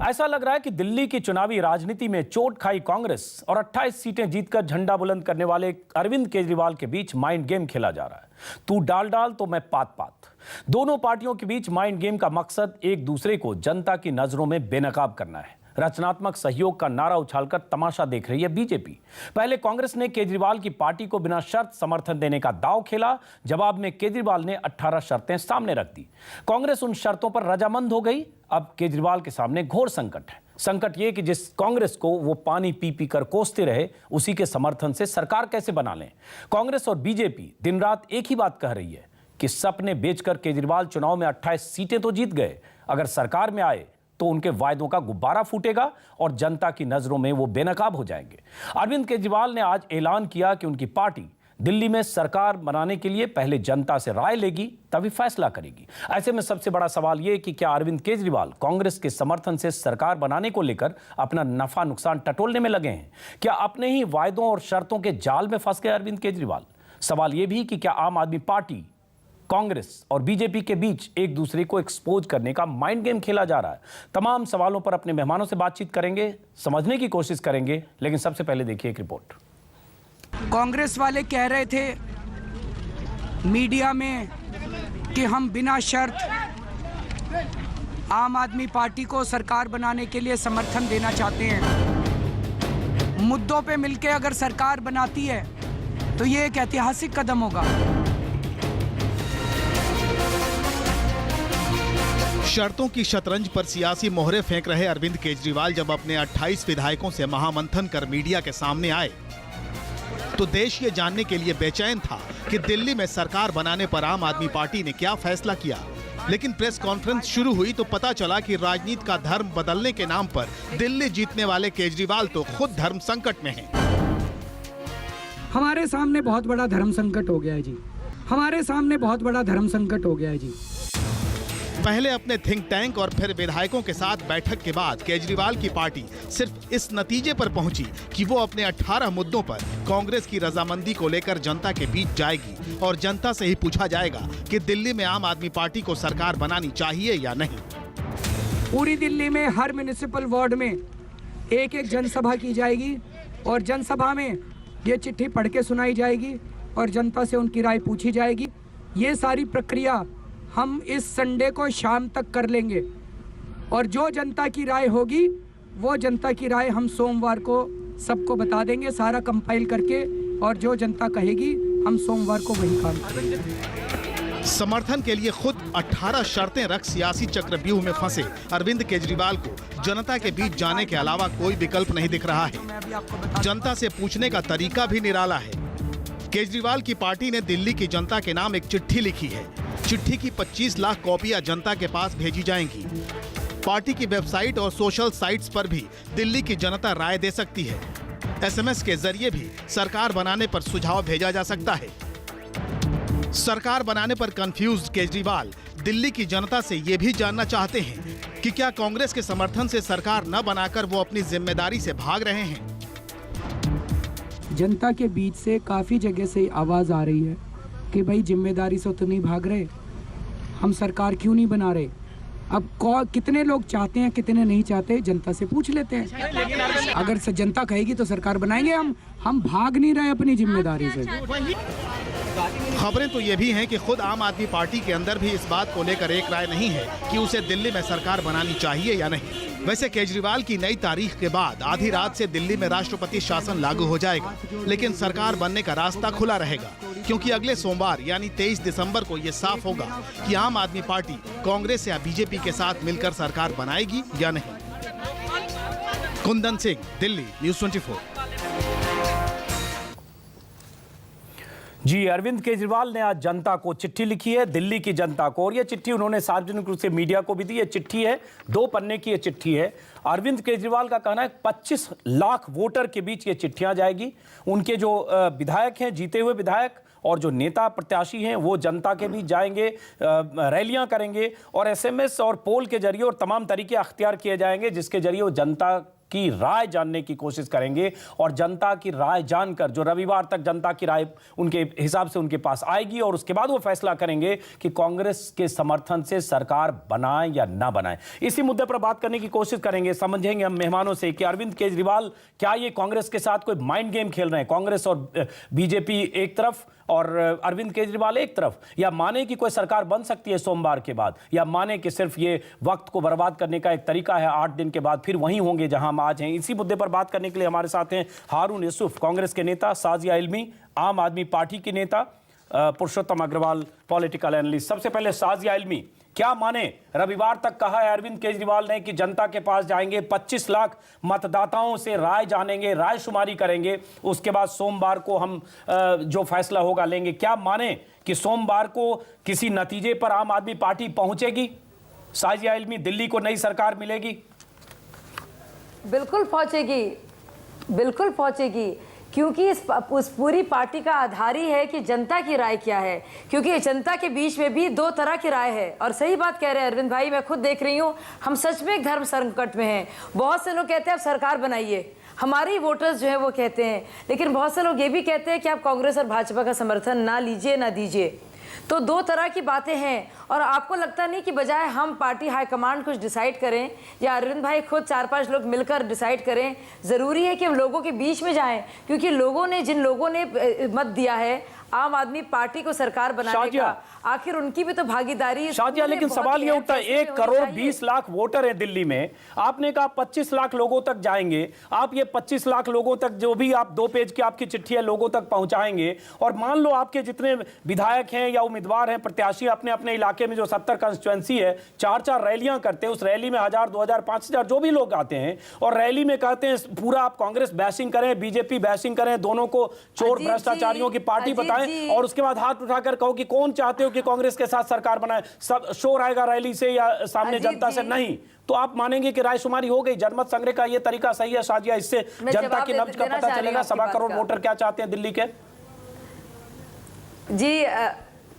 ऐसा लग रहा है कि दिल्ली की चुनावी राजनीति में चोट खाई कांग्रेस और 28 सीटें जीतकर झंडा बुलंद करने वाले अरविंद केजरीवाल के बीच माइंड गेम खेला जा रहा है। तू डाल डाल तो मैं पात पात। दोनों पार्टियों के बीच माइंड गेम का मकसद एक दूसरे को जनता की नजरों में बेनकाब करना है। रचनात्मक सहयोग का नारा उछालकर तमाशा देख रही है बीजेपी। पहले कांग्रेस ने केजरीवाल की पार्टी को बिना शर्त समर्थन देने का दांव खेला। जवाब में केजरीवाल ने 18 शर्तें सामने रख दी। कांग्रेस उन शर्तों पर रजामंद हो गई। अब केजरीवाल के सामने घोर संकट है। संकट यह कि जिस कांग्रेस को वो पानी पी पी कर कोसते रहे, उसी के समर्थन से सरकार कैसे बना लें। कांग्रेस और बीजेपी दिन रात एक ही बात कह रही है कि सपने बेचकर केजरीवाल चुनाव में 28 सीटें तो जीत गए, अगर सरकार में आए तो उनके वायदों का गुब्बारा फूटेगा और जनता की नजरों में वो बेनकाब हो जाएंगे। अरविंद केजरीवाल ने आज ऐलान किया कि उनकी पार्टी दिल्ली में सरकार बनाने के लिए पहले जनता से राय लेगी, तभी फैसला करेगी। ऐसे में सबसे बड़ा सवाल यह कि क्या अरविंद केजरीवाल कांग्रेस के समर्थन से सरकार बनाने को लेकर अपना नफा नुकसान टटोलने में लगे हैं? क्या अपने ही वायदों और शर्तों के जाल में फंस गए अरविंद केजरीवाल? सवाल यह भी कि क्या आम आदमी पार्टी, कांग्रेस और बीजेपी के बीच एक दूसरे को एक्सपोज करने का माइंड गेम खेला जा रहा है? तमाम सवालों पर अपने मेहमानों से बातचीत करेंगे, समझने की कोशिश करेंगे, लेकिन सबसे पहले देखिए एक रिपोर्ट। कांग्रेस वाले कह रहे थे मीडिया में कि हम बिना शर्त आम आदमी पार्टी को सरकार बनाने के लिए समर्थन देना चाहते हैं। मुद्दों पे मिलके अगर सरकार बनाती है तो ये एक ऐतिहासिक कदम होगा। शर्तों की शतरंज पर सियासी मोहरे फेंक रहे अरविंद केजरीवाल जब अपने 28 विधायकों से महामंथन कर मीडिया के सामने आए तो देश ये जानने के लिए बेचैन था कि दिल्ली में सरकार बनाने पर आम आदमी पार्टी ने क्या फैसला किया। लेकिन प्रेस कॉन्फ्रेंस शुरू हुई तो पता चला कि राजनीति का धर्म बदलने के नाम पर दिल्ली जीतने वाले केजरीवाल तो खुद धर्म संकट में हैं। हमारे सामने बहुत बड़ा धर्म संकट हो गया है जी। हमारे सामने बहुत बड़ा धर्म संकट हो गया है जी। पहले अपने थिंक टैंक और फिर विधायकों के साथ बैठक के बाद केजरीवाल की पार्टी सिर्फ इस नतीजे पर पहुंची कि वो अपने 18 मुद्दों पर कांग्रेस की रजामंदी को लेकर जनता के बीच जाएगी और जनता से ही पूछा जाएगा कि दिल्ली में आम आदमी पार्टी को सरकार बनानी चाहिए या नहीं। पूरी दिल्ली में हर म्युनिसिपल वार्ड में एक एक जनसभा की जाएगी और जनसभा में ये चिट्ठी पढ़ के सुनाई जाएगी और जनता से उनकी राय पूछी जाएगी। ये सारी प्रक्रिया हम इस संडे को शाम तक कर लेंगे और जो जनता की राय होगी वो जनता की राय हम सोमवार को सबको बता देंगे, सारा कंपाइल करके, और जो जनता कहेगी हम सोमवार को वही काम करेंगे। समर्थन के लिए खुद 18 शर्तें रख सियासी चक्रव्यूह में फंसे अरविंद केजरीवाल को जनता के बीच जाने के अलावा कोई विकल्प नहीं दिख रहा है। जनता से पूछने का तरीका भी निराला है। केजरीवाल की पार्टी ने दिल्ली की जनता के नाम एक चिट्ठी लिखी है। चिट्ठी की 25 लाख कॉपियां जनता के पास भेजी जाएंगी। पार्टी की वेबसाइट और सोशल साइट्स पर भी दिल्ली की जनता राय दे सकती है। एसएमएस के जरिए भी सरकार बनाने पर सुझाव भेजा जा सकता है। सरकार बनाने पर कंफ्यूज्ड केजरीवाल दिल्ली की जनता से ये भी जानना चाहते हैं कि क्या कांग्रेस के समर्थन से सरकार न बनाकर वो अपनी जिम्मेदारी से भाग रहे हैं। जनता के बीच से काफ़ी जगह से आवाज़ आ रही है कि भाई जिम्मेदारी से तो नहीं भाग रहे, हम सरकार क्यों नहीं बना रहे। अब कितने लोग चाहते हैं कितने नहीं चाहते, जनता से पूछ लेते हैं। अगर जनता कहेगी तो सरकार बनाएंगे। हम भाग नहीं रहे अपनी जिम्मेदारी से। खबरें तो ये भी हैं कि खुद आम आदमी पार्टी के अंदर भी इस बात को लेकर एक राय नहीं है कि उसे दिल्ली में सरकार बनानी चाहिए या नहीं। वैसे केजरीवाल की नई तारीख के बाद आधी रात से दिल्ली में राष्ट्रपति शासन लागू हो जाएगा, लेकिन सरकार बनने का रास्ता खुला रहेगा क्योंकि अगले सोमवार यानी 23 दिसंबर को ये साफ होगा कि आम आदमी पार्टी कांग्रेस या बीजेपी के साथ मिलकर सरकार बनाएगी या नहीं। कुंदन सिंह, दिल्ली, न्यूज़ 24। जी, अरविंद केजरीवाल ने आज जनता को चिट्ठी लिखी है, दिल्ली की जनता को, और यह चिट्ठी उन्होंने सार्वजनिक रूप से मीडिया को भी दी। ये चिट्ठी है 2 पन्ने की, ये चिट्ठी है। अरविंद केजरीवाल का कहना है 25 लाख वोटर के बीच ये चिट्ठियां जाएगी। उनके जो विधायक हैं, जीते हुए विधायक, और जो नेता प्रत्याशी हैं वो जनता के बीच जाएंगे, रैलियां करेंगे और एसएमएस और पोल के जरिए और तमाम तरीके अख्तियार किए जाएंगे जिसके जरिए वो जनता की राय जानने की कोशिश करेंगे और जनता की राय जानकर, जो रविवार तक जनता की राय उनके हिसाब से उनके पास आएगी, और उसके बाद वो फैसला करेंगे कि कांग्रेस के समर्थन से सरकार बनाए या ना बनाए। इसी मुद्दे पर बात करने की कोशिश करेंगे, समझेंगे हम मेहमानों से कि अरविंद केजरीवाल क्या ये कांग्रेस के साथ कोई माइंड गेम खेल रहे हैं, कांग्रेस और बीजेपी एक तरफ और अरविंद केजरीवाल एक तरफ, या माने कि कोई सरकार बन सकती है सोमवार के बाद, या माने कि सिर्फ ये वक्त को बर्बाद करने का एक तरीका है, 8 दिन के बाद फिर वहीं होंगे जहां हम आज हैं। इसी मुद्दे पर बात करने के लिए हमारे साथ हैं हारून यूसुफ, कांग्रेस के नेता, साजिया इल्मी, आम आदमी पार्टी की नेता, पुरुषोत्तम अग्रवाल, पॉलिटिकल एनालिस्ट। सबसे पहले साजिया इल्मी, क्या माने, रविवार तक कहा है अरविंद केजरीवाल ने कि जनता के पास जाएंगे, 25 लाख मतदाताओं से राय जानेंगे, राय शुमारी करेंगे, उसके बाद सोमवार को हम जो फैसला होगा लेंगे। क्या माने कि सोमवार को किसी नतीजे पर आम आदमी पार्टी पहुंचेगी? साजिया इल्मी, दिल्ली को नई सरकार मिलेगी? बिल्कुल पहुंचेगी, बिल्कुल पहुंचेगी, क्योंकि उस पूरी पार्टी का आधार ही है कि जनता की राय क्या है, क्योंकि जनता के बीच में भी 2 तरह की राय है। और सही बात कह रहे हैं अरविंद भाई, मैं खुद देख रही हूँ, हम सच में एक धर्म संकट में हैं। बहुत से लोग कहते हैं आप सरकार बनाइए, हमारे वोटर्स जो है वो कहते हैं, लेकिन बहुत से लोग ये भी कहते हैं कि आप कांग्रेस और भाजपा का समर्थन ना लीजिए ना दीजिए। तो 2 तरह की बातें हैं। और आपको लगता नहीं कि बजाय हम पार्टी हाईकमांड कुछ डिसाइड करें या अरविंद भाई खुद 4-5 लोग मिलकर डिसाइड करें, ज़रूरी है कि हम लोगों के बीच में जाएं, क्योंकि लोगों ने, जिन लोगों ने मत दिया है आम आदमी पार्टी को सरकार बनाने का, आखिर उनकी भी तो भागीदारी। शाजिया, लेकिन सवाल ये उठता है, 1 करोड़ 20 लाख वोटर है दिल्ली में, आपने कहा 25 लाख लोगों तक जाएंगे, आप ये 25 लाख लोगों तक, जो भी आप 2 पेज की आपकी चिट्ठी है, लोगों तक पहुंचाएंगे, और मान लो आपके जितने विधायक हैं या उम्मीदवार हैं, प्रत्याशी अपने अपने इलाके में जो 70 कंस्टिट्यूएंसी है, 4-4 रैलियां करते हैं, उस रैली में 1000, 2000, 5000 जो भी लोग आते हैं, और रैली में कहते हैं पूरा आप कांग्रेस बैशिंग करें, बीजेपी बैशिंग करें, दोनों को चोर भ्रष्टाचारियों की पार्टी बताएं, और उसके बाद हाथ उठाकर कहो कि कौन चाहते हो कि कांग्रेस के साथ सरकार बनाए। सब शोर आएगा रैली से या सामने जनता से? नहीं। तो आप मानेंगे कि रायशुमारी हो गई, जनमत संग्रह का ये तरीका सही है साजिया? इससे जनता की नब्ज का पता चलेगा 1.25 करोड़ वोटर क्या चाहते हैं दिल्ली के। जी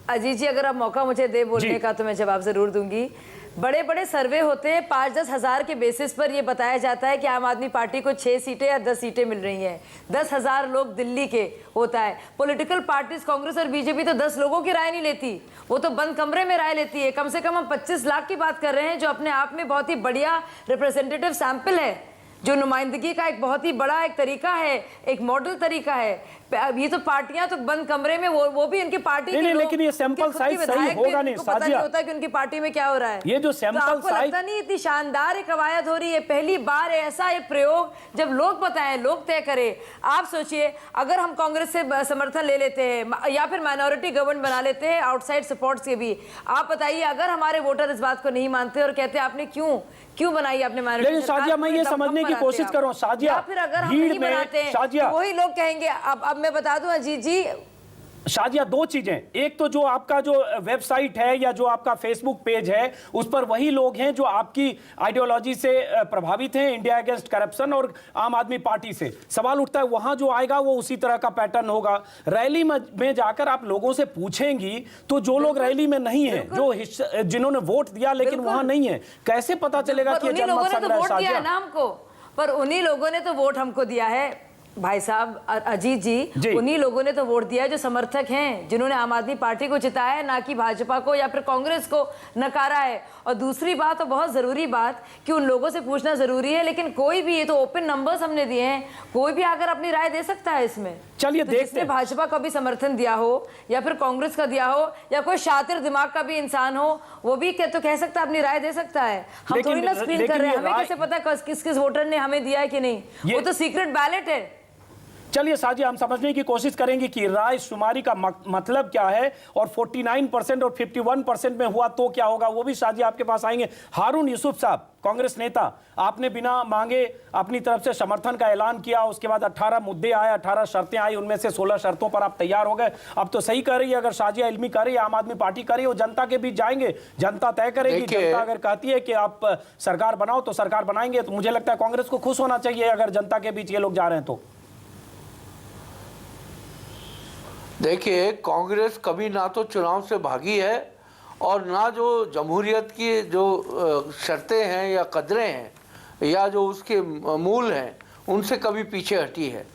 अजीत जी, अगर आप मौका मुझे दे बोलने का तो मैं जवाब जरूर दूंगी। बड़े बड़े सर्वे होते हैं, 5-10 हज़ार के बेसिस पर यह बताया जाता है कि आम आदमी पार्टी को 6 सीटें या 10 सीटें मिल रही हैं। 10,000 लोग दिल्ली के होता है। पॉलिटिकल पार्टीज कांग्रेस और बीजेपी तो 10 लोगों की राय नहीं लेती, वो तो बंद कमरे में राय लेती है। कम से कम हम 25 लाख की बात कर रहे हैं, जो अपने आप में बहुत ही बढ़िया रिप्रेजेंटेटिव सैंपल है, जो नुमाइंदगी का एक बहुत ही बड़ा एक तरीका है, एक मॉडल तरीका है। ये तो पार्टियां तो बंद कमरे में, वो भी उनकी पार्टी के लोग, लेकिन ये सैंपल साइज सही होगा नहीं पता नहीं होता कि उनकी पार्टी में क्या हो रहा है। ये जो सैंपल तो आपको लगता नहीं इतनी शानदार एक कवायद हो रही है? पहली बार है ऐसा एक प्रयोग, जब लोग बताएं, लोग तय करें। आप सोचिए, अगर हम कांग्रेस से समर्थन ले लेते हैं या फिर माइनॉरिटी गवर्नमेंट बना लेते हैं आउटसाइड सपोर्ट से भी, आप बताइए अगर हमारे वोटर इस बात को नहीं मानते और कहते हैं आपने क्यों बनाई आपने माइनॉरिटी? लेकिन साजिया, मैं ये समझने की कोशिश कर रहा हूं साजिया, फिर अगर हम नहीं बनाते हैं तो वही लोग कहेंगे। अब मैं बता दूं अजीत जी, शाजिया, 2 चीजें, एक तो जो आपका जो वेबसाइट है या जो आपका फेसबुक पेज है, उस पर वही लोग हैं जो आपकी आइडियोलॉजी से प्रभावित हैं, इंडिया अगेंस्ट करप्शन और आम आदमी पार्टी से। सवाल उठता है वहां जो आएगा वो उसी तरह का पैटर्न होगा। रैली में जाकर आप लोगों से पूछेंगी तो जो लोग रैली में नहीं है, जो जिन्होंने वोट दिया लेकिन वहां नहीं है, कैसे पता चलेगा कि जनमत संग्रह है? हमको, पर उन्हीं लोगों ने तो वोट हमको दिया है भाई साहब अजीत जी, उन्हीं लोगों ने तो वोट दिया है जो समर्थक हैं, जिन्होंने आम आदमी पार्टी को जिताया है, ना कि भाजपा को या फिर कांग्रेस को नकारा है। और दूसरी बात, और बहुत जरूरी बात, कि उन लोगों से पूछना जरूरी है, लेकिन कोई भी, ये तो ओपन नंबर्स हमने दिए हैं, कोई भी आकर अपनी राय दे सकता है इसमें। चलिए तो देखते हैं, भाजपा का भी समर्थन दिया हो या फिर कांग्रेस का दिया हो या कोई शातिर दिमाग का भी इंसान हो, वो भी तो कह सकता है, अपनी राय दे सकता है। हम थोड़ी ना स्क्रीन कर रहे हैं, हमें कैसे पता किस किस वोटर ने हमें दिया है कि नहीं? वो तो सीक्रेट बैलेट है। चलिए साजिया, हम समझने की कोशिश करेंगे कि राय शुमारी का मतलब क्या है, और 49% और 51% में हुआ तो क्या होगा, वो भी साजिया आपके पास आएंगे। हारून यूसुफ साहब, कांग्रेस नेता, आपने बिना मांगे अपनी तरफ से समर्थन का ऐलान किया, उसके बाद 18 मुद्दे आए, 18 शर्तें आई, उनमें से 16 शर्तों पर आप तैयार हो गए। अब तो सही कह रही है, अगर साजिया इल्मी कर रही है, आम आदमी पार्टी कर रही है, वो जनता के बीच जाएंगे, जनता तय करेगी। जनता अगर कहती है कि आप सरकार बनाओ तो सरकार बनाएंगे। तो मुझे लगता है कांग्रेस को खुश होना चाहिए अगर जनता के बीच ये लोग जा रहे हैं तो। देखिए, कांग्रेस कभी ना तो चुनाव से भागी है और ना जो जमहूरियत की जो शर्तें हैं या कदरें हैं या जो उसके मूल हैं उनसे कभी पीछे हटी है।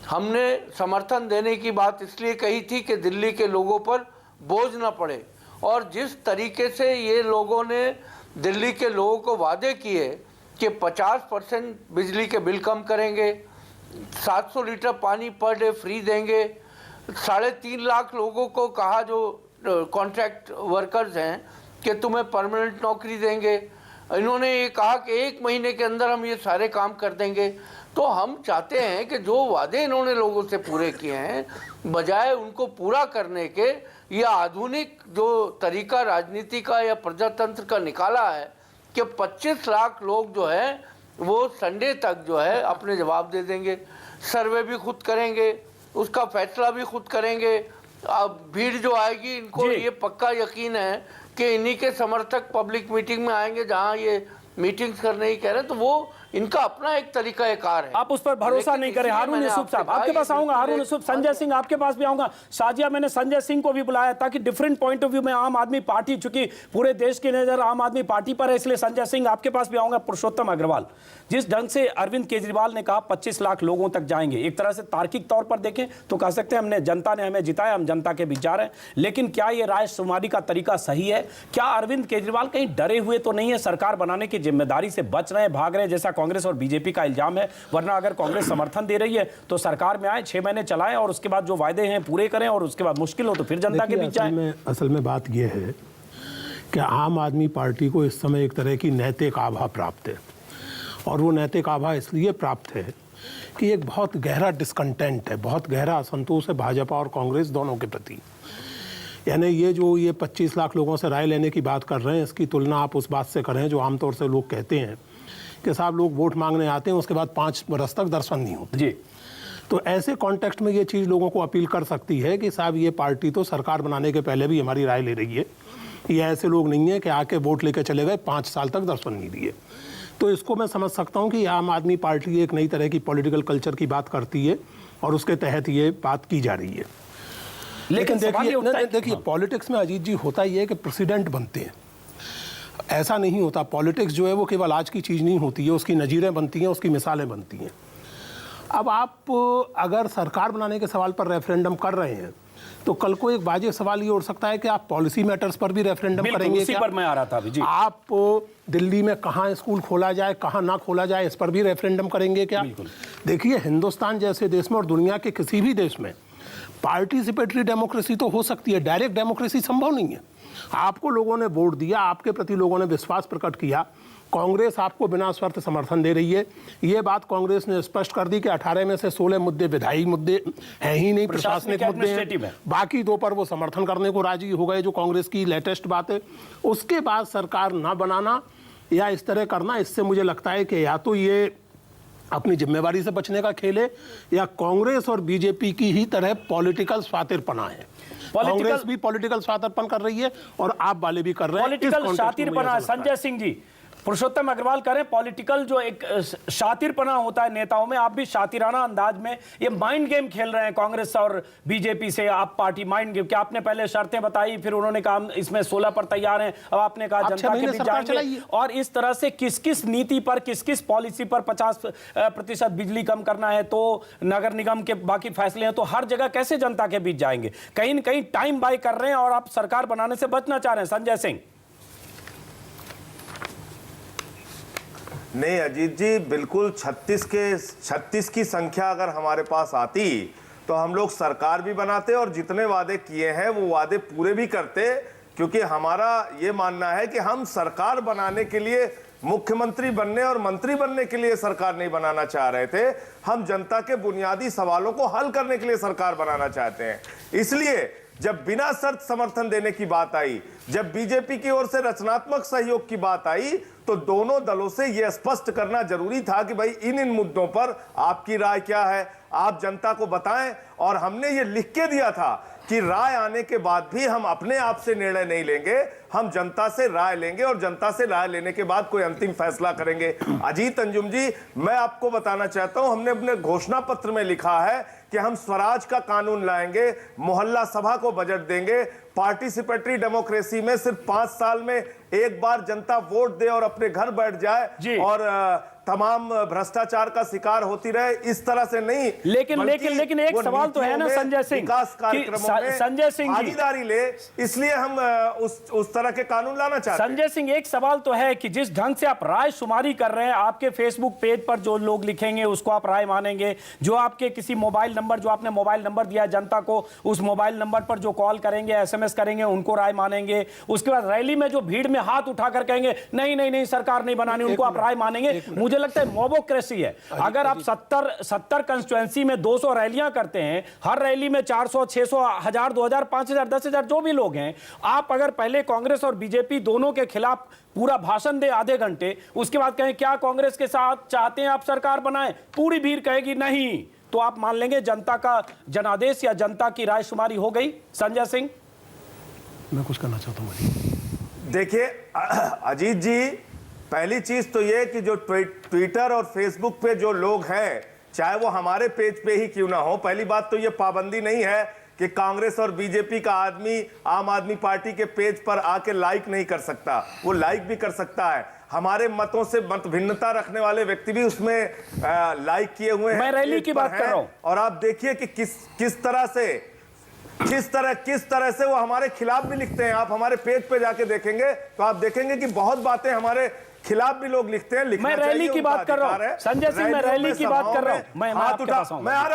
हमने समर्थन देने की बात इसलिए कही थी कि दिल्ली के लोगों पर बोझ ना पड़े, और जिस तरीके से ये लोगों ने दिल्ली के लोगों को वादे किए कि 50% बिजली के बिल कम करेंगे, 700 लीटर पानी पर डे फ्री देंगे, 3.5 लाख लोगों को कहा जो कॉन्ट्रैक्ट वर्कर्स हैं कि तुम्हें परमानेंट नौकरी देंगे, इन्होंने ये कहा कि 1 महीने के अंदर हम ये सारे काम कर देंगे। तो हम चाहते हैं कि जो वादे इन्होंने लोगों से पूरे किए हैं, बजाय उनको पूरा करने के, या आधुनिक जो तरीका राजनीति का या प्रजातंत्र का निकाला है कि 25 लाख लोग जो है वो संडे तक जो है अपने जवाब दे देंगे, सर्वे भी खुद करेंगे, उसका फैसला भी खुद करेंगे। अब भीड़ जो आएगी, इनको ये पक्का यकीन है कि इन्हीं के समर्थक पब्लिक मीटिंग में आएंगे जहां ये मीटिंग्स करने ही कह रहे हैं, तो वो इनका अपना एक तरीका कार है। आप उस पर भरोसा नहीं करें। हारून यूसुफ साहब, आपके पास आऊंगा। हारून यूसुफ, संजय सिंह आपके पास भी आऊंगा। शाजिया, मैंने संजय सिंह को भी बुलाया ताकि डिफरेंट पॉइंट ऑफ व्यू में आम आदमी पार्टी, चूंकि पूरे देश की नजर आम आदमी पार्टी पर है, इसलिए संजय सिंह आपके पास भी आऊंगा। पुरुषोत्तम अग्रवाल, जिस ढंग से अरविंद केजरीवाल ने कहा 25 लाख लोगों तक जाएंगे, एक तरह से तार्किक तौर पर देखें तो कह सकते हैं हमने, जनता ने हमें जिताया, हम जनता के बीच जा रहे हैं। लेकिन क्या ये रायशुमारी का तरीका सही है? क्या अरविंद केजरीवाल कहीं डरे हुए तो नहीं है? सरकार बनाने की जिम्मेदारी से बच रहे हैं, भाग रहे हैं, जैसा कांग्रेस और बीजेपी का इल्जाम है? वरना अगर कांग्रेस समर्थन दे रही है तो सरकार में आए, 6 महीने चलाएं और उसके बाद जो वायदे हैं पूरे करें, और उसके बाद मुश्किल हो तो फिर जनता के बीच जाएं। असल में बात यह है कि आम आदमी पार्टी को इस समय एक तरह की नैतिक आभा प्राप्त है, और वो नैतिक आभा इसलिए प्राप्त है कि एक बहुत गहरा डिस्कंटेंट है, बहुत गहरा असंतोष है भाजपा और कांग्रेस दोनों के प्रति। यानी ये 25 लाख लोगों से राय लेने की बात कर रहे हैं, इसकी तुलना आप उस बात से करें जो आमतौर से लोग कहते हैं कि साहब लोग वोट मांगने आते हैं, उसके बाद 5 बरस तक दर्शन नहीं होते जी। तो ऐसे कॉन्टेक्स्ट में ये चीज़ लोगों को अपील कर सकती है कि साहब ये पार्टी तो सरकार बनाने के पहले भी हमारी राय ले रही है, ये ऐसे लोग नहीं है कि आके वोट लेकर चले गए, 5 साल तक दर्शन नहीं दिए। तो इसको मैं समझ सकता हूँ कि आम आदमी पार्टी एक नई तरह की पॉलिटिकल कल्चर की बात करती है और उसके तहत ये बात की जा रही है। लेकिन देखिए पॉलिटिक्स में अजीत जी होता ही है कि प्रेसिडेंट बनते हैं, ऐसा नहीं होता। पॉलिटिक्स जो है वो केवल आज की चीज़ नहीं होती है, उसकी नज़ीरें बनती हैं, उसकी मिसालें बनती हैं। अब आप अगर सरकार बनाने के सवाल पर रेफरेंडम कर रहे हैं तो कल को एक वाजिब सवाल ये उठ सकता है कि आप पॉलिसी मैटर्स पर भी रेफरेंडम करेंगे उसी क्या? पर मैं आ रहा था अभी जी। आप दिल्ली में कहाँ स्कूल खोला जाए, कहाँ ना खोला जाए, इस पर भी रेफरेंडम करेंगे क्या? देखिए, हिंदुस्तान जैसे देश में और दुनिया के किसी भी देश में पार्टिसिपेटरी डेमोक्रेसी तो हो सकती है, डायरेक्ट डेमोक्रेसी संभव नहीं है। आपको लोगों ने वोट दिया, आपके प्रति लोगों ने विश्वास प्रकट किया, कांग्रेस आपको बिना शर्त समर्थन दे रही है। ये बात कांग्रेस ने स्पष्ट कर दी कि 18 में से 16 मुद्दे विधायी मुद्दे हैं ही नहीं, प्रशासनिक मुद्दे हैं, बाकी 2 पर वो समर्थन करने को राजी हो गए, जो कांग्रेस की लेटेस्ट बात है। उसके बाद सरकार ना बनाना या इस तरह करना, इससे मुझे लगता है कि या तो ये अपनी जिम्मेवारी से बचने का खेल है या कांग्रेस और बीजेपी की ही तरह पॉलिटिकल स्वातिरपना है। कांग्रेस भी पॉलिटिकल स्वातिरपन कर रही है और आप वाले भी कर रहे हैं। पॉलिटिकल शातिरपना, संजय सिंह जी, पुरुषोत्तम अग्रवाल कह रहे हैं पॉलिटिकल जो एक शातिरपना होता है नेताओं में, आप भी शातिराना अंदाज में ये माइंड गेम खेल रहे हैं कांग्रेस और बीजेपी से। आप पार्टी माइंड गेम, क्या आपने पहले शर्तें बताई, फिर उन्होंने कहा इसमें 16 पर तैयार हैं, अब आपने कहा जनता के बीच जाएंगे, और इस तरह से किस किस नीति पर, किस किस पॉलिसी पर 50% बिजली कम करना है तो नगर निगम के बाकी फैसले हैं, तो हर जगह कैसे जनता के बीच जाएंगे? कहीं न कहीं टाइम बाय कर रहे हैं और आप सरकार बनाने से बचना चाह रहे हैं। संजय सिंह, नहीं अजीत जी, बिल्कुल 36 की संख्या अगर हमारे पास आती तो हम लोग सरकार भी बनाते और जितने वादे किए हैं वो वादे पूरे भी करते, क्योंकि हमारा ये मानना है कि हम सरकार बनाने के लिए, मुख्यमंत्री बनने और मंत्री बनने के लिए सरकार नहीं बनाना चाह रहे थे, हम जनता के बुनियादी सवालों को हल करने के लिए सरकार बनाना चाहते हैं। इसलिए जब बिना शर्त समर्थन देने की बात आई, जब बीजेपी की ओर से रचनात्मक सहयोग की बात आई, तो दोनों दलों से यह स्पष्ट करना जरूरी था कि भाई इन मुद्दों पर आपकी राय क्या है, आप जनता को बताएं। और हमने ये लिख के दिया था कि राय आने के बाद भी हम अपने आप से निर्णय नहीं लेंगे, हम जनता से राय लेंगे और जनता से राय लेने के बाद कोई अंतिम फैसला करेंगे। अजीत अंजुम जी, मैं आपको बताना चाहता हूं, हमने अपने घोषणा पत्र में लिखा है कि हम स्वराज का कानून लाएंगे, मोहल्ला सभा को बजट देंगे, पार्टिसिपेटरी डेमोक्रेसी में सिर्फ 5 साल में एक बार जनता वोट दे और अपने घर बैठ जाए और तमाम भ्रष्टाचार का शिकार होती रहे, इस तरह से नहीं। लेकिन एक सवाल तो है ना संजय सिंह, विकास कार्यक्रमों में संजय सिंह भागीदारी ले, इसलिए हम उस तरह के कानून लाना चाहते हैं। संजय सिंह, एक सवाल तो है कि जिस ढंग से आप राय शुमारी कर रहे हैं, आपके फेसबुक पेज पर जो लोग लिखेंगे उसको आप राय मानेंगे, जो आपके किसी मोबाइल नंबर, जो आपने मोबाइल नंबर दिया है जनता को, उस मोबाइल नंबर पर जो कॉल करेंगे, एसएमएस करेंगे, उनको राय मानेंगे। उसके बाद रैली में जो भीड़ में हाथ उठाकर कहेंगे नहीं नहीं नहीं सरकार नहीं बनानी, उनको आप राय मानेंगे। मुझे लगता है मोबोक्रेसी है। अगर आप 70 कंस्टिट्यूएंसी में 200 रैलियां करते हैं, हर रैली में 400, 600, 1000, 2000, 5000, 10,000 जो भी लोग हैं, आप अगर पहले कांग्रेस और बीजेपी दोनों के खिलाफ पूरा भाषण दे आधे घंटे, उसके बाद कहें क्या कांग्रेस के साथ चाहते हैं आप सरकार बनाएं, पूरी भीड़ कहेगी नहीं, तो आप मान लेंगे जनता का जनादेश या जनता की रायशुमारी हो गई? संजय सिंह, मैं कुछ कहना चाहता हूँ। देखिए अजीत जी, पहली चीज तो ये कि जो ट्विटर और फेसबुक पे जो लोग हैं, चाहे वो हमारे पेज पे ही क्यों ना हो, पहली बात तो ये पाबंदी नहीं है कि कांग्रेस और बीजेपी का आदमी आम आदमी पार्टी के पेज पर आके लाइक नहीं कर सकता, वो लाइक भी कर सकता है। हमारे मतों से मत भिन्नता रखने वाले व्यक्ति भी उसमें लाइक किए हुए हैं। मैं रैली की बात कर रहा हूं। और आप देखिए कि किस तरह से वो हमारे खिलाफ भी लिखते हैं। आप हमारे पेज पे जाके देखेंगे तो आप देखेंगे कि बहुत बातें हमारे खिलाफ भी लोग लिखते हैं। मैं रैली की बात कर रहा हूं संजय सिंह, मैं रैली की बात कर रहा हूं। मैं आ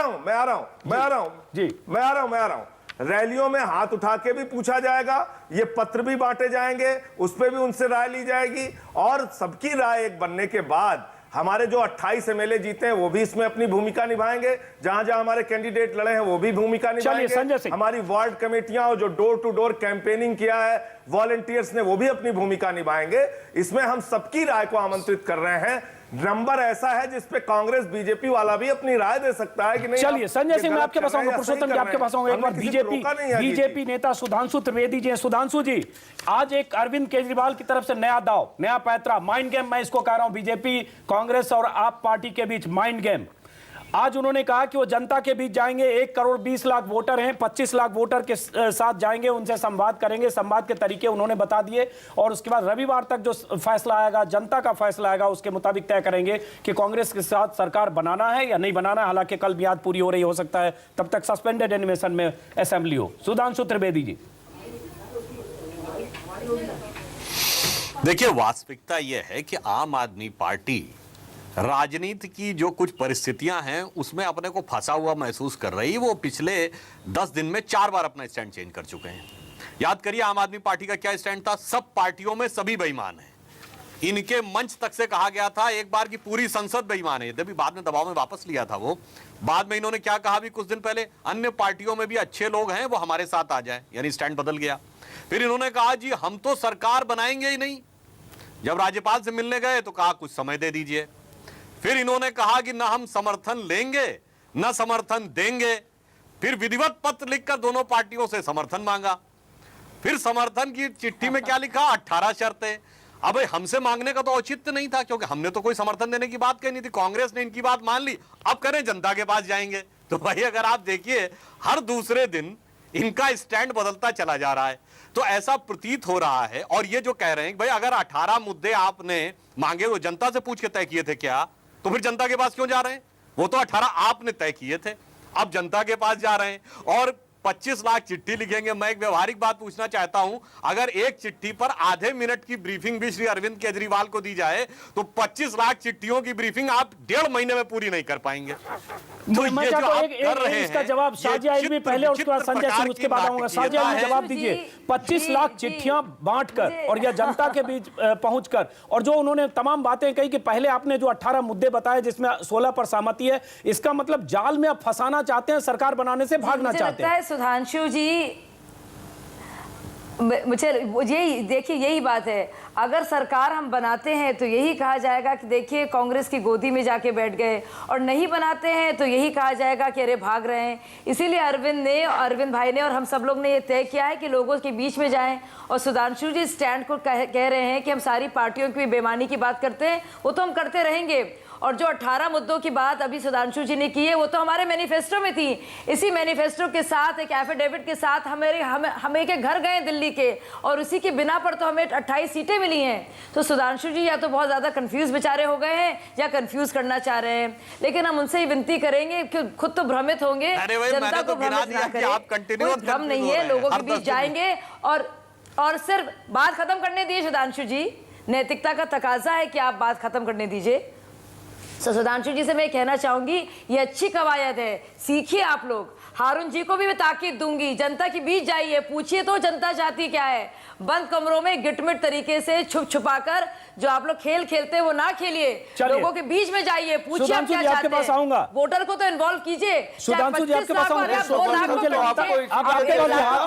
रहा हूं। रैलियों में हाथ उठा के भी पूछा जाएगा, ये पत्र भी बांटे जाएंगे, उस पर भी उनसे राय ली जाएगी, और सबकी राय एक बनने के बाद हमारे जो 28 एमएलए जीते हैं वो भी इसमें अपनी भूमिका निभाएंगे। जहां जहां हमारे कैंडिडेट लड़े हैं वो भी भूमिका निभाएंगे। हमारी वार्ड कमेटियां और जो डोर टू डोर कैंपेनिंग किया है वॉलंटियर्स ने, वो भी अपनी भूमिका निभाएंगे। इसमें हम सबकी राय को आमंत्रित कर रहे हैं। नंबर ऐसा है जिसपे कांग्रेस बीजेपी वाला भी अपनी राय दे सकता है कि नहीं। चलिए संजय सिंह, मैं आपके पास आऊंगा, पुरुषोत्तम जी आपके पास आऊंगा। एक बार बीजेपी नेता सुधांशु त्रिवेदी जी हैं। सुधांशु जी, आज एक अरविंद केजरीवाल की तरफ से नया दाव, नया पैतरा, माइंड गेम मैं इसको कह रहा हूं, बीजेपी कांग्रेस और आप पार्टी के बीच माइंड गेम। आज उन्होंने कहा कि वो जनता के बीच जाएंगे, 1 करोड़ 20 लाख वोटर हैं, 25 लाख वोटर के साथ जाएंगे, उनसे संवाद करेंगे, संवाद के तरीके उन्होंने बता दिए, और उसके बाद रविवार तक जो फैसला आएगा, जनता का फैसला आएगा, उसके मुताबिक तय करेंगे कि कांग्रेस के साथ सरकार बनाना है या नहीं बनाना है। हालांकि कल मियाद पूरी हो रही, हो सकता है तब तक सस्पेंडेड एनिमेशन में असेंबली हो। सुधांशु त्रिवेदी जी, देखिए, वास्तविकता यह है कि आम आदमी पार्टी राजनीति की जो कुछ परिस्थितियां हैं उसमें अपने को फंसा हुआ महसूस कर रही। वो पिछले 10 दिन में 4 बार अपना स्टैंड चेंज कर चुके हैं। याद करिए आम आदमी पार्टी का क्या स्टैंड था, सब पार्टियों में सभी बेईमान हैं। इनके मंच तक से कहा गया था एक बार की पूरी संसद बेईमान है, यद्यपि बाद में दबाव में वापस लिया था वो। बाद में इन्होंने क्या कहा भी कुछ दिन पहले, अन्य पार्टियों में भी अच्छे लोग हैं वो हमारे साथ आ जाए, यानी स्टैंड बदल गया। फिर इन्होंने कहा जी हम तो सरकार बनाएंगे ही नहीं। जब राज्यपाल से मिलने गए तो कहा कुछ समय दे दीजिए। फिर इन्होंने कहा कि ना हम समर्थन लेंगे ना समर्थन देंगे। फिर विधिवत पत्र लिखकर दोनों पार्टियों से समर्थन मांगा। फिर समर्थन की चिट्ठी में क्या लिखा, 18 शर्तें। अब हमसे मांगने का तो औचित्य नहीं था, क्योंकि हमने तो कोई समर्थन देने की बात कही नहीं थी। कांग्रेस ने इनकी बात मान ली, अब करें जनता के पास जाएंगे। तो भाई अगर आप देखिए हर दूसरे दिन इनका स्टैंड बदलता चला जा रहा है, तो ऐसा प्रतीत हो रहा है। और ये जो कह रहे हैं भाई अगर 18 मुद्दे आपने मांगे वो जनता से पूछ के तय किए थे क्या, तो फिर जनता के पास क्यों जा रहे हैं? वो तो 18 आपने तय किए थे, अब जनता के पास जा रहे हैं और 25 लाख चिट्ठी लिखेंगे। मैं एक व्यवहारिक बात पूछना चाहता हूं, अगर एक चिट्ठी पर आधे मिनट की ब्रीफिंग भी श्री अरविंद केजरीवाल को दी जाए तो 25 लाख चिट्ठियों की ब्रीफिंग आप 1.5 महीने में पूरी नहीं कर पाएंगे। तो मैं ये जो आप कर रहे हैं, इसका जवाब साजिया भी पहले, उसके बाद संजय सिंह, उसके बाद आऊंगा। साजिया जी जवाब दीजिए। 25 लाख चिट्ठियां बांटकर और या जनता के बीच पहुंचकर, और जो उन्होंने तमाम बातें कही कि पहले आपने जो 18 मुद्दे बताए जिसमें 16 पर सहमति है, इसका मतलब जाल में आप फंसाना चाहते हैं, सरकार बनाने से भागना चाहते हैं। सुधांशु जी, मुझे यही देखिए, यही बात है। अगर सरकार हम बनाते हैं तो यही कहा जाएगा कि देखिए कांग्रेस की गोदी में जाके बैठ गए, और नहीं बनाते हैं तो यही कहा जाएगा कि अरे भाग रहे हैं। इसीलिए अरविंद भाई ने और हम सब लोग ने ये तय किया है कि लोगों के बीच में जाएं। और सुधांशु जी स्टैंड को कह रहे हैं कि हम सारी पार्टियों की बेईमानी की बात करते हैं, वो तो हम करते रहेंगे। और जो 18 मुद्दों की बात अभी सुधांशु जी ने की है वो तो हमारे मैनिफेस्टो में थी। इसी मैनिफेस्टो के साथ एक एफिडेविट के साथ हम एक घर गए दिल्ली के, और उसी के बिना पर तो हमें 28 सीटें मिली हैं। तो सुधांशु जी या तो बहुत ज्यादा कंफ्यूज बेचारे हो गए हैं या कंफ्यूज करना चाह रहे हैं, लेकिन हम उनसे ही विनती करेंगे कि खुद तो भ्रमित होंगे, जनता को भ्रमित ना करें। कोई भ्रम नहीं है, लोगों के बीच जाएंगे और सिर्फ बात खत्म करने दिए सुधांशु जी, नैतिकता का तकाजा है कि आप बात खत्म करने दीजिए। सुधांशु जी से मैं कहना चाहूंगी ये अच्छी कवायद है, सीखिए आप लोग। हारून जी को भी मैं ताकीद दूंगी, जनता के बीच जाइए, पूछिए तो जनता चाहती क्या है। बंद कमरों में गिटमिट तरीके से छुप छुपाकर जो आप लोग खेल खेलते हैं वो ना खेलिए, लोगों के बीच में जाइए, पूछिए आप क्या चाहते हैं। वोटर को तो इन्वॉल्व कीजिए। सुधांशु जी आपके पास आऊंगा,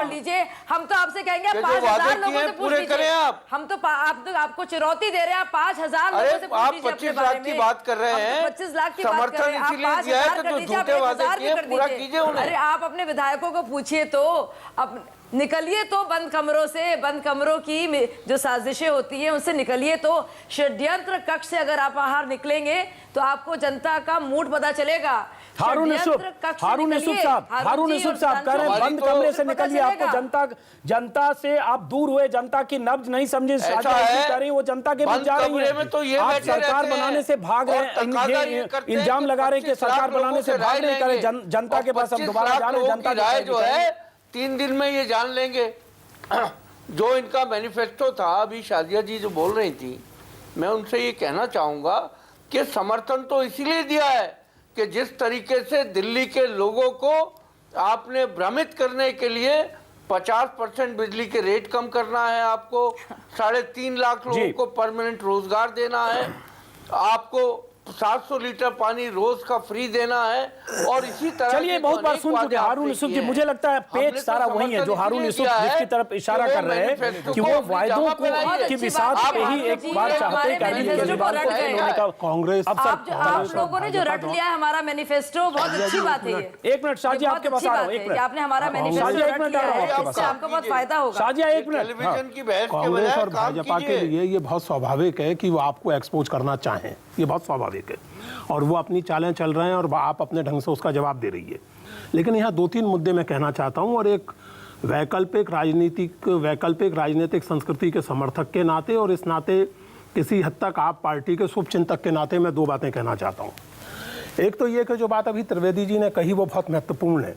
लीजिए। हम तो आपसे कहेंगे 5000 लोगों से पूछ लीजिए। हम तो आपको चुनौती दे रहे हैं, आप 5000 लोगों से पूछ लीजिए। 25 लाख की बात कर रहे हैं, 25 लाख की बात कर रहे हैं, आप 5000 कर दीजिए, आप 1000 भी कर दीजिए। अरे आप अपने विधायकों को पूछिए तो, अब निकलिए तो बंद कमरों से, बंद कमरों की जो साजिशें होती हैं उनसे निकलिए तो। षड्यंत्र कक्ष से अगर आप बाहर निकलेंगे तो आपको जनता का मूड पता चलेगा। हारून यूसुफ साहब कह रहे हैं बंद कमरे से निकलिए, आपको जनता से आप दूर हुए, जनता की नब्ज नहीं समझे, कर रही वो जनता के बीच जा रही है। आप सरकार बनाने से भाग रहे हैं, इल्जाम लगा रहे हैं कि सरकार बनाने से भाग रहे हैं, जनता के पास हम दोबारा जा रहे हैं, जनता राय जो है 3 दिन में ये जान लेंगे। जो इनका मैनिफेस्टो था, अभी शादिया जी जो बोल रही थी, मैं उनसे ये कहना चाहूंगा कि समर्थन तो इसीलिए दिया है कि जिस तरीके से दिल्ली के लोगों को आपने भ्रमित करने के लिए 50% बिजली के रेट कम करना है, आपको 3.5 लाख लोगों को परमानेंट रोजगार देना है, आपको 700 लीटर पानी रोज का फ्री देना है, और इसी तरह चलिए बहुत बात सुन चुके हारून यूसुफ जी। मुझे लगता है पेज सारा वही है जो हारून यूसुफ जिसकी तरफ इशारा कर रहे हैं कि वो वायदों को की बिसात पे ही एक बार चाहते हैं अरविंद केजरीवाल को होने का। कांग्रेस आप लोगों ने जो रट लिया है हमारा मैनिफेस्टो, बहुत अच्छी बात है। 1 मिनट शाजिया आपके पास आ रहा हूं, 1 मिनट आपने हमारा मैनिफेस्टो रट लिया है, इससे आपको बहुत फायदा होगा। शाजिया 1 मिनट। टेलीविजन की बहस के कांग्रेस बजाय और भाजपा के लिए ये बहुत स्वाभाविक है कि वो आपको एक्सपोज करना चाहें, ये बहुत स्वाभाविक है, और वो अपनी चालें चल रहे हैं और आप अपने ढंग से उसका जवाब दे रही है। लेकिन यहाँ 2-3 मुद्दे मैं कहना चाहता हूँ, और एक वैकल्पिक राजनीतिक संस्कृति के समर्थक के नाते और इस नाते किसी हद तक आप पार्टी के शुभचिंतक के नाते मैं 2 बातें कहना चाहता हूँ। एक तो ये कि जो बात अभी त्रिवेदी जी ने कही वो बहुत महत्वपूर्ण है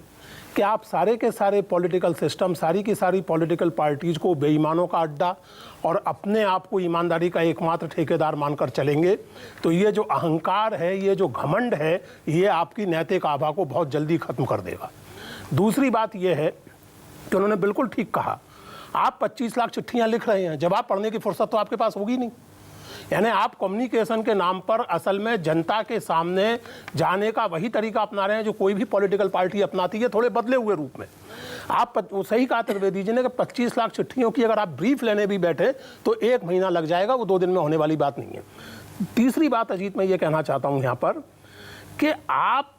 कि आप सारे के सारे पॉलिटिकल सिस्टम, सारी की सारी पॉलिटिकल पार्टीज को बेईमानों का अड्डा और अपने आप को ईमानदारी का एकमात्र ठेकेदार मानकर चलेंगे तो ये जो अहंकार है, ये जो घमंड है, ये आपकी नैतिक आभा को बहुत जल्दी खत्म कर देगा। दूसरी बात ये है कि उन्होंने बिल्कुल ठीक कहा, आप 25 लाख चिट्ठियां लिख रहे हैं, जवाब पढ़ने की फुर्सत तो आपके पास होगी नहीं। यानी आप कम्युनिकेशन के नाम पर असल में जनता के सामने जाने का वही तरीका अपना रहे हैं जो कोई भी पॉलिटिकल पार्टी अपनाती है, थोड़े बदले हुए रूप में। आप सही कहा त्रिवेदी जी ने कि 25 लाख चिट्ठियों की अगर आप ब्रीफ लेने भी बैठे तो 1 महीना लग जाएगा, वो 2 दिन में होने वाली बात नहीं है। तीसरी बात अजीत मैं ये कहना चाहता हूँ यहाँ पर कि आप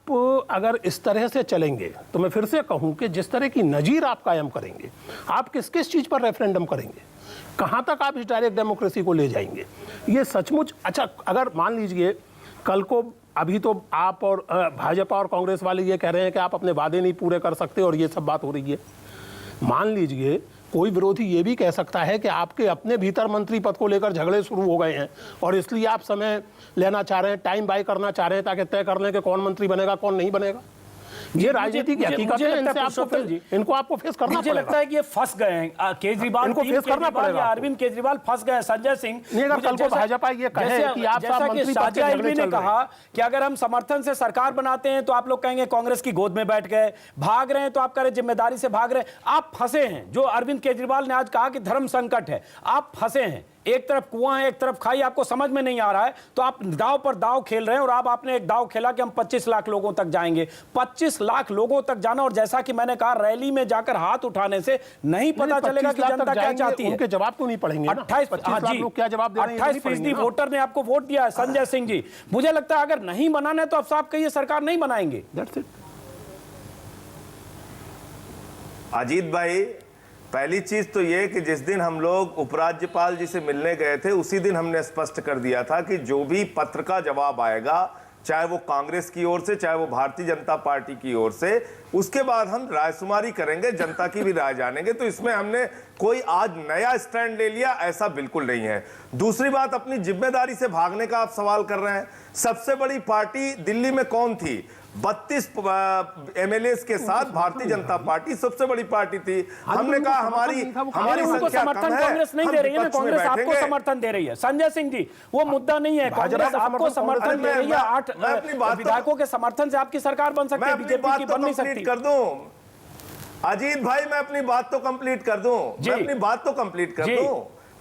अगर इस तरह से चलेंगे तो मैं फिर से कहूँ कि जिस तरह की नज़ीर आप कायम करेंगे, आप किस किस चीज़ पर रेफरेंडम करेंगे, कहाँ तक आप इस डायरेक्ट डेमोक्रेसी को ले जाएंगे, ये सचमुच। अच्छा, अगर मान लीजिए कल को, अभी तो आप और भाजपा और कांग्रेस वाले ये कह रहे हैं कि आप अपने वादे नहीं पूरे कर सकते और ये सब बात हो रही है, मान लीजिए कोई विरोधी ये भी कह सकता है कि आपके अपने भीतर मंत्री पद को लेकर झगड़े शुरू हो गए हैं और इसलिए आप समय लेना चाह रहे हैं, टाइम बाय करना चाह रहे हैं ताकि तय कर लें कि कौन मंत्री बनेगा कौन नहीं बनेगा। ये राजनीति की हकीकत है, इनको आपको फेस करना मुझे लगता है कि ये फंस गए हैं केजरीवाल, इनको फेस करना पड़ेगा। अरविंद केजरीवाल फंस गए। संजय सिंह कल को भाजपा ये कहे कि आप शाजिया ने कहा कि अगर हम समर्थन से सरकार बनाते हैं तो आप लोग कहेंगे कांग्रेस की गोद में बैठ गए, भाग रहे हैं तो आप कह रहे जिम्मेदारी से भाग रहे हैं। आप फंसे हैं। जो अरविंद केजरीवाल ने आज कहा कि धर्म संकट है, आप फंसे हैं। एक तरफ कुआं है, एक तरफ खाई, आपको समझ में नहीं आ रहा है तो आप दाव पर दाव खेल रहे हैं। और आपने एक दाव खेला कि हम 25 लाख लोगों तक जाएंगे। 25 लाख लोगों तक जाना, और जैसा कि मैंने कहा, रैली में जाकर हाथ उठाने से नहीं पता चलेगा कि जनता क्या चाहती है। उनके जवाब तो नहीं पड़ेंगे। 28% वोटर ने आपको वोट दिया है। संजय सिंह जी, मुझे लगता है अगर नहीं बनाना है तो आप साफ कहिए सरकार नहीं बनाएंगे। अजीत भाई, पहली चीज तो ये कि जिस दिन हम लोग उपराज्यपाल जी से मिलने गए थे उसी दिन हमने स्पष्ट कर दिया था कि जो भी पत्र का जवाब आएगा, चाहे वो कांग्रेस की ओर से चाहे वो भारतीय जनता पार्टी की ओर से, उसके बाद हम रायशुमारी करेंगे, जनता की भी राय जानेंगे। तो इसमें हमने कोई आज नया स्टैंड ले लिया, ऐसा बिल्कुल नहीं है। दूसरी बात, अपनी जिम्मेदारी से भागने का आप सवाल कर रहे हैं। सबसे बड़ी पार्टी दिल्ली में कौन थी? 32 एमएलए के साथ भारतीय जनता पार्टी सबसे बड़ी पार्टी थी। हमने कहा हमारी संख्या समर्थन कम है, कांग्रेस नहीं दे रही है ना, विपक्ष में कांग्रेस आपको बैठेंगे। समर्थन दे रही है। संजय सिंह जी, वो मुद्दा नहीं है, कांग्रेस आपको समर्थन दे रही है। 8 विधायकों के समर्थन से आपकी सरकार बन सकती है, बीजेपी की बन नहीं सकती। कर दूं अजीत भाई, मैं अपनी बात तो कंप्लीट कर दूं, मैं अपनी बात तो कंप्लीट कर दूं।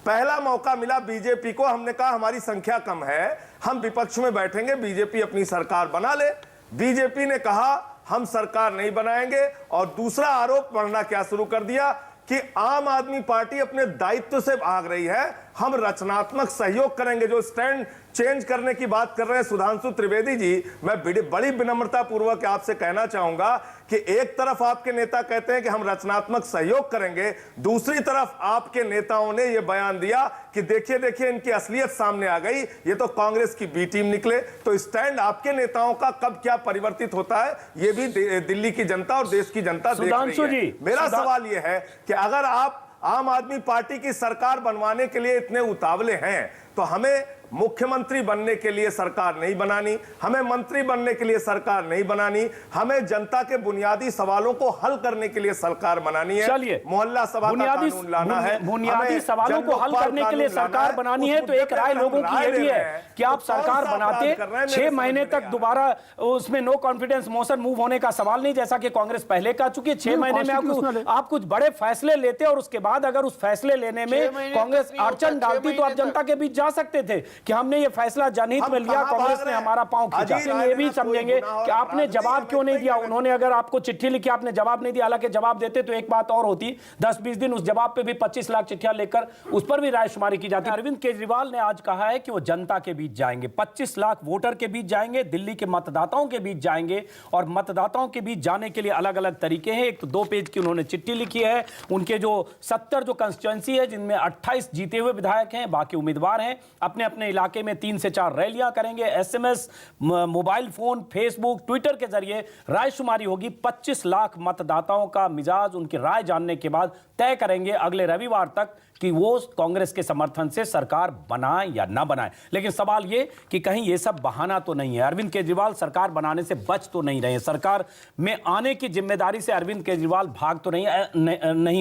पहला मौका मिला बीजेपी को, हमने कहा हमारी संख्या कम है, हम विपक्ष में बैठेंगे, बीजेपी अपनी सरकार बना ले। बीजेपी ने कहा हम सरकार नहीं बनाएंगे, और दूसरा आरोप बढ़ना क्या शुरू कर दिया कि आम आदमी पार्टी अपने दायित्व से भाग रही है, हम रचनात्मक सहयोग करेंगे। जो स्टैंड चेंज करने की बात कर रहे हैं सुधांशु त्रिवेदी जी, मैं बड़ी विनम्रता पूर्वक आपसे कहना चाहूंगा कि एक तरफ आपके नेता कहते हैं कि हम रचनात्मक सहयोग करेंगे, दूसरी तरफ आपके नेताओं ने यह बयान दिया कि देखिए देखिए इनकी असलियत सामने आ गई, ये तो कांग्रेस की बी टीम निकले। तो स्टैंड आपके नेताओं का कब क्या परिवर्तित होता है, ये भी दिल्ली की जनता और देश की जनता देख रही है। मेरा सवाल यह है कि अगर आप आम आदमी पार्टी की सरकार बनवाने के लिए इतने उतावले हैं, तो हमें मुख्यमंत्री बनने के लिए सरकार नहीं बनानी, हमें मंत्री बनने के लिए सरकार नहीं बनानी, हमें जनता के बुनियादी सवालों को हल करने के लिए सरकार बनानी है। चलिए, मोहल्ला सभा का कानून लाना है, बुनियादी सवालों को हल करने के लिए सरकार बनानी है। तो एक राय लोगों की ये भी है कि आप सरकार बनाते 6 महीने तक दोबारा उसमें नो कॉन्फिडेंस मोशन मूव होने का सवाल नहीं, जैसा कि कांग्रेस पहले कह चुकी है। 6 महीने में आप कुछ बड़े फैसले लेते और उसके बाद अगर उस फैसले लेने में कांग्रेस अड़चन डालती तो आप जनता के बीच जा सकते थे कि हमने ये फैसला जनहित में लिया, कांग्रेस ने हमारा पांव खींचा। ये भी समझेंगे कि आपने जवाब क्यों नहीं दिया। उन्होंने अगर आपको चिट्ठी लिखी, आपने जवाब नहीं दिया, हालांकि जवाब देते तो एक बात और होती, 10-20 दिन उस जवाब पे भी 25 लाख चिट्ठियां लेकर उस पर भी रायशुमारी की जाती है। अरविंद केजरीवाल ने आज कहा है कि वो जनता के बीच जाएंगे, 25 लाख वोटर के बीच जाएंगे, दिल्ली के मतदाताओं के बीच जाएंगे। और मतदाताओं के बीच जाने के लिए अलग अलग तरीके हैं। एक तो 2 पेज की उन्होंने चिट्ठी लिखी है, उनके जो 70 जो कंस्टिट्यूएंसी है जिनमें 28 जीते हुए विधायक हैं, बाकी उम्मीदवार हैं, अपने अपने इलाके में 3 से 4 रैलियां करेंगे, SMS, mobile phone, Facebook, Twitter के जरिए रायशुमारी होगी। 25 लाख मतदाताओं का मिजाज, उनकी राय जानने के बाद तय करेंगे अगले रविवार तक कि वो कांग्रेस के समर्थन से सरकार बनाए या ना बनाए। लेकिन सवाल ये कि कहीं ये सब बहाना तो नहीं है, अरविंद केजरीवाल सरकार बनाने से बच तो नहीं रहे हैं, सरकार में आने की जिम्मेदारी से अरविंद केजरीवाल भाग तो नहीं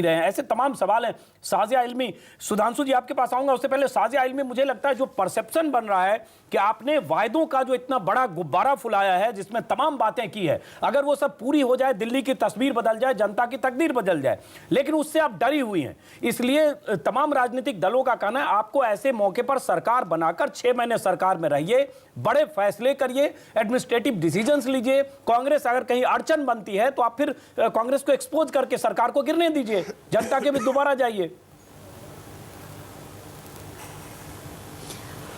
रहे हैं। ऐसे तमाम सवाल हैं। साजिया इल्मी, सुधांशु जी आपके पास आऊंगा, उससे पहले साजिया इल्मी, मुझे लगता है जो परसेप्शन बन रहा है कि आपने वायदों का जो इतना बड़ा गुब्बारा फुलाया है जिसमें तमाम बातें की है, अगर वो सब पूरी हो जाए, दिल्ली की तस्वीर बदल जाए, जनता की तकदीर बदल जाए, लेकिन उससे आप डरी हुई हैं। इसलिए तमाम राजनीतिक दलों का कहना है आपको ऐसे मौके पर सरकार बनाकर 6 महीने सरकार में रहिए, बड़े फैसले करिए, एडमिनिस्ट्रेटिव डिसीजंस लीजिए। कांग्रेस अगर कहीं अड़चन बनती है तो आप फिर कांग्रेस को एक्सपोज करके सरकार को गिरने दीजिए, जनता के बीच दोबारा जाइए।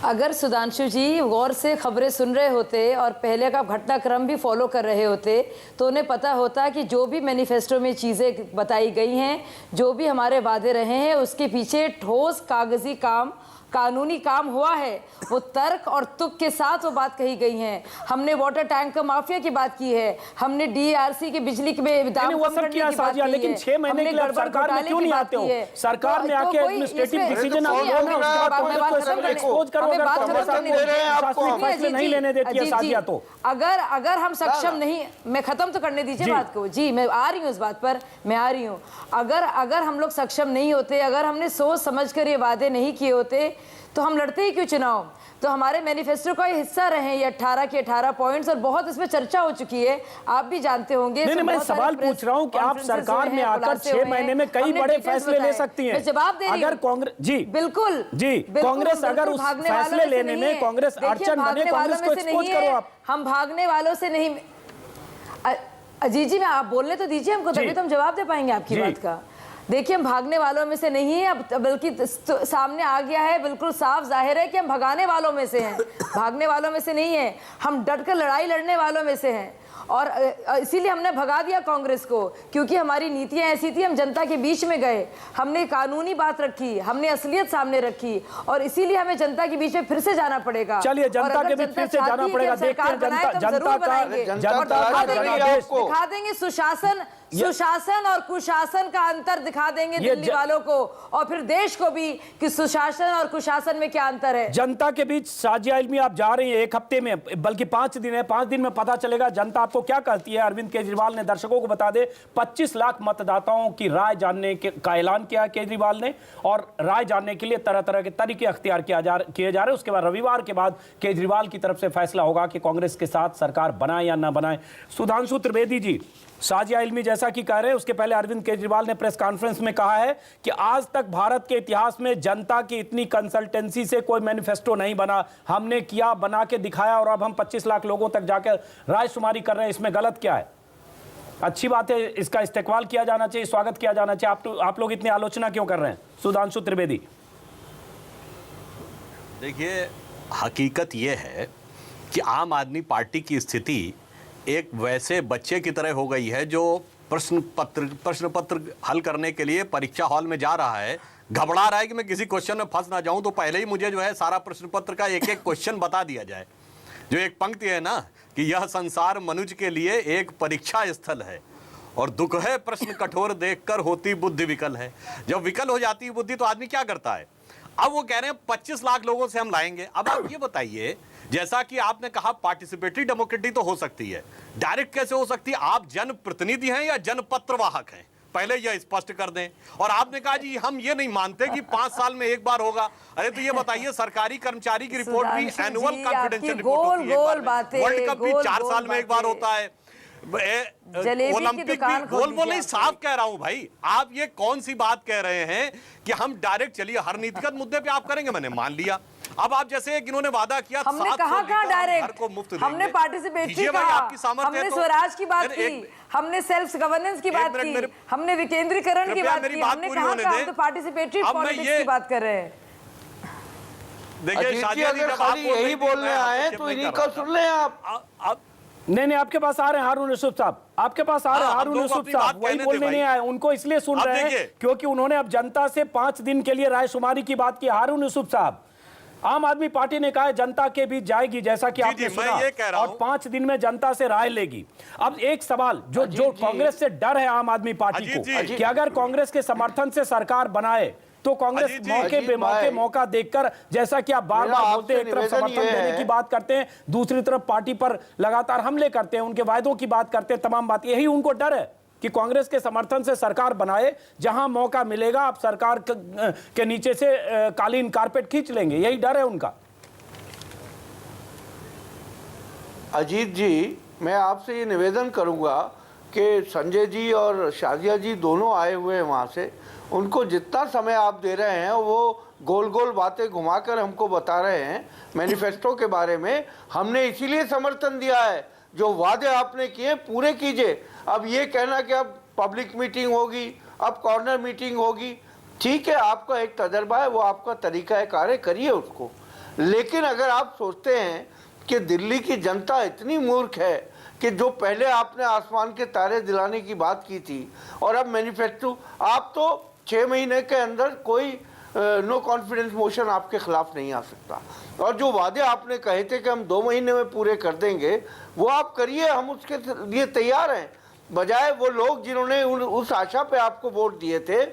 अगर सुधांशु जी गौर से खबरें सुन रहे होते और पहले का घटनाक्रम भी फॉलो कर रहे होते तो उन्हें पता होता कि जो भी मैनिफेस्टो में चीज़ें बताई गई हैं, जो भी हमारे वादे रहे हैं, उसके पीछे ठोस कागजी काम, कानूनी काम हुआ है। वो तर्क और तुक के साथ वो बात कही गई है। हमने वाटर टैंक माफिया की बात की है, हमने डीआरसी की बिजली के दाम कम करने की बात की है, लेकिन 6 महीने के लिए सरकार में क्यों नहीं आते हो? सरकार में आके एडमिनिस्ट्रेटिव डिसीजन नहीं लेने देती है साजिया। तो अगर हम सक्षम नहीं, मैं खत्म तो करने दीजिए बात को जी, मैं आ रही हूँ इस बात पर, मैं आ रही हूँ। अगर हम लोग सक्षम नहीं होते, अगर हमने सोच समझ कर ये वादे नहीं किए होते तो हम लड़ते ही क्यों चुनाव? तो हमारे मैनिफेस्टो का हिस्सा रहे ये 18 के 18 पॉइंट्स, और बहुत इसमें चर्चा हो चुकी है, आप भी जानते होंगे। नहीं, मैं सवाल पूछ रहा हूं कि आप सरकार में आकर 6 महीने में कई बड़े फैसले ले सकती हैं। जवाब दे रही हूं। अगर कांग्रेस जी बिल्कुल जी कांग्रेस अगर उस फैसले लेने में कांग्रेस अड़चन बने, कांग्रेस को एक्सपोज करो आप। हम भागने वालों से नहीं। अजीत जी, मैं आप बोलने तो दीजिए हमको, तभी तो हम जवाब दे पाएंगे आपकी बात का। देखिए, हम भागने वालों में से नहीं है, अब बल्कि सामने आ गया है, बिल्कुल साफ जाहिर है कि हम भगाने वालों में से हैं, भागने वालों में से नहीं है। हम डटकर लड़ाई लड़ने वालों में से हैं। और इसीलिए हमने भगा दिया कांग्रेस को, क्योंकि हमारी नीतियां ऐसी थी, हम जनता के बीच में गए, हमने कानूनी बात रखी, हमने असलियत सामने रखी, और इसीलिए हमें जनता के बीच में फिर से जाना पड़ेगा। चलिए, जनता के बीच फिर से जाना पड़ेगा। देखते हैं दिखा देंगे सुशासन और कुशासन का अंतर दिखा देंगे दिल्ली वालों को, और फिर देश को भी, कि सुशासन और कुशासन में क्या अंतर है। जनता के बीच साजिया इल्मी आप जा रही हैं, 1 हफ्ते में, बल्कि 5 दिन है, 5 दिन में पता चलेगा जनता आपको क्या कहती है। अरविंद केजरीवाल ने, दर्शकों को बता दे, 25 लाख मतदाताओं की राय जानने का ऐलान किया है केजरीवाल ने, और राय जानने के लिए तरह तरह के तरीके अख्तियार किए जा रहे हैं। उसके बाद रविवार के बाद केजरीवाल की तरफ से फैसला होगा कि कांग्रेस के साथ सरकार बनाए या ना बनाए। सुधांशु त्रिवेदी जी, साजिया इल्मी जैसा कि कह रहे हैं, उसके पहले अरविंद केजरीवाल ने प्रेस कॉन्फ्रेंस में कहा है कि आज तक भारत के इतिहास में जनता की इतनी कंसल्टेंसी से कोई मैनिफेस्टो नहीं बना, हमने किया, बना के दिखाया, और अब हम 25 लाख लोगों तक जाकर रायशुमारी कर रहे हैं। इसमें गलत क्या है? अच्छी बात है, इसका इस्तेकबाल किया जाना चाहिए, स्वागत किया जाना चाहिए। आप लोग इतनी आलोचना क्यों कर रहे हैं? सुधांशु त्रिवेदी। देखिए, हकीकत यह है कि आम आदमी पार्टी की स्थिति एक वैसे बच्चे की तरह हो गई है जो प्रश्न पत्र हल करने के लिए परीक्षा हॉल में जा रहा है, घबरा रहा है कि मैं किसी क्वेश्चन में फंस ना जाऊं, तो पहले ही मुझे जो है सारा प्रश्न पत्र का एक एक क्वेश्चन बता दिया जाए। जो एक पंक्ति है ना कि यह संसार मनुष्य के लिए एक परीक्षा स्थल है, और दुख है प्रश्न कठोर देखकर होती बुद्धि विकल है। जब विकल हो जाती है बुद्धि तो आदमी क्या करता है? अब वो कह रहे हैं 25 लाख लोगों से हम लाएंगे। अब आप ये बताइए, जैसा कि आपने कहा पार्टिसिपेटरी डेमोक्रेसी तो हो सकती है, डायरेक्ट कैसे हो सकती है? आप जनप्रतिनिधि हैं या जनपत्रवाहक हैं? पहले यह स्पष्ट कर दें। और आपने कहा जी हम ये नहीं मानते कि 5 साल में एक बार होगा। अरे तो ये बताइए, सरकारी कर्मचारी की रिपोर्ट भी एनुअल कॉन्फिडेंशियल रिपोर्ट होती है, वर्ल्ड कप भी 4 साल में एक बार होता है, ओलंपिक भी। बोल नहीं, साफ कह रहा हूं भाई, आप ये कौन सी बात कह रहे हैं कि हम डायरेक्ट, चलिए हर नीतिगत मुद्दे पे आप करेंगे, मैंने मान लिया। अब आप जैसे इन्होंने वादा किया, हमने कहा डायरेक्ट, हमने पार्टिसिपेटरी कहा, हमने स्वराज की बात की, हमने सेल्फ गवर्नेंस की बात की, हमने विकेंद्रीकरण की बात की, हमने कहा हम तो पार्टिसिपेटरी पॉलिटिक्स की बात कर रहे हैं। देखिए, अगर खाली यही बोलने आए तो इन्हीं का सुन लें आप। नहीं, आपके पास आ रहे हैं हारून यूसुफ साहब, आपके पास आ रहे हैं हारून यूसुफ साहब, वही बोलने नहीं आए, उनको इसलिए सुन रहे हैं क्योंकि उन्होंने अब जनता से 5 दिन के लिए रायशुमारी की बात की। हारून यूसुफ साहब, आम आदमी पार्टी ने कहा है जनता के बीच जाएगी, जैसा कि आपने सुना, और 5 दिन में जनता से राय लेगी। अब एक सवाल जो कांग्रेस से डर है आम आदमी पार्टी को, कि अगर कांग्रेस के समर्थन से सरकार बनाए तो कांग्रेस मौके पे मौका देखकर, जैसा कि आप बार बार बोलते हैं, एक तरफ समर्थन देने की बात करते हैं, दूसरी तरफ पार्टी पर लगातार हमले करते हैं, उनके वायदों की बात करते हैं, तमाम बात, यही उनको डर है कि कांग्रेस के समर्थन से सरकार बनाए, जहां मौका मिलेगा आप सरकार के नीचे से कालीन कारपेट खींच लेंगे, यही डर है उनका। अजीत जी, मैं आपसे ये निवेदन करूंगा कि संजय जी और शाजिया जी दोनों आए हुए हैं वहाँ से, उनको जितना समय आप दे रहे हैं वो गोल गोल बातें घुमाकर हमको बता रहे हैं मैनिफेस्टो के बारे में। हमने इसीलिए समर्थन दिया है, जो वादे आपने किए पूरे कीजिए। अब ये कहना कि अब पब्लिक मीटिंग होगी, अब कॉर्नर मीटिंग होगी, ठीक है, आपका एक तजर्बा है, वो आपका तरीका है कार्य, करिए उसको। लेकिन अगर आप सोचते हैं कि दिल्ली की जनता इतनी मूर्ख है कि जो पहले आपने आसमान के तारे दिलाने की बात की थी और अब मैनिफेस्टो, आप तो 6 महीने के अंदर कोई नो कॉन्फिडेंस मोशन आपके खिलाफ नहीं आ सकता, और जो वादे आपने कहे थे कि हम 2 महीने में पूरे कर देंगे, वो आप करिए, हम उसके लिए तैयार हैं। बजाय वो लोग जिन्होंने उस आशा पे आपको वोट दिए थे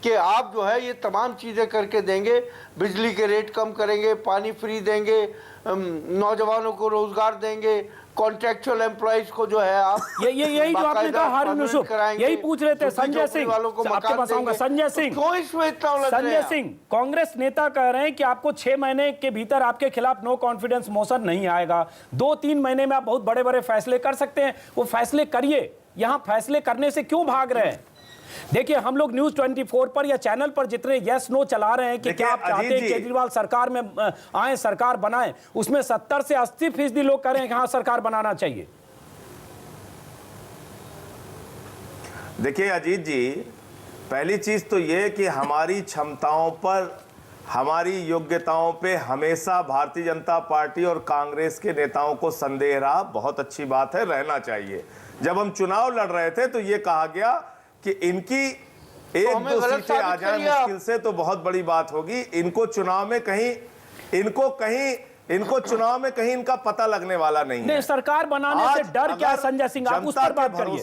कि आप जो है ये तमाम चीज़ें करके देंगे, बिजली के रेट कम करेंगे, पानी फ्री देंगे, नौजवानों को रोजगार देंगे, कॉन्ट्रेक्चुअल एम्प्लॉइज को जो है आप यही जो आपने कहा हारून यूसुफ, यही पूछ रहे थे। संजय सिंह, आपके पास आऊंगा। संजय सिंह, क्यों इसमें इतना उलझ रहे हैं? संजय सिंह, कांग्रेस नेता कह रहे हैं कि आपको 6 महीने के भीतर आपके खिलाफ नो कॉन्फिडेंस मोशन नहीं आएगा, 2-3 महीने में आप बहुत बड़े बड़े फैसले कर सकते हैं, वो फैसले करिए। यहां फैसले करने से क्यों भाग रहे हैं? देखिए, हम लोग न्यूज 24 पर या चैनल पर जितने यस नो चला रहे हैं कि क्या आप चाहते हैं केजरीवाल सरकार में आए, सरकार बनाएं, उसमें 70 से 80% लोग कह रहे हैं कि हाँ सरकार बनाना चाहिए। देखिए अजीत जी, पहली चीज तो ये कि हमारी क्षमताओं पर हमारी योग्यताओं पे हमेशा भारतीय जनता पार्टी और कांग्रेस के नेताओं को संदेह रहा। बहुत अच्छी बात है, रहना चाहिए। जब हम चुनाव लड़ रहे थे तो ये कहा गया कि इनकी एक दो सीटें आ जाए मुश्किल से तो बहुत बड़ी बात होगी। इनको चुनाव में कहीं इनका पता लगने वाला नहीं है। सरकार बनाने से डर क्या है संजय सिंह? आप उस पर बात करिए।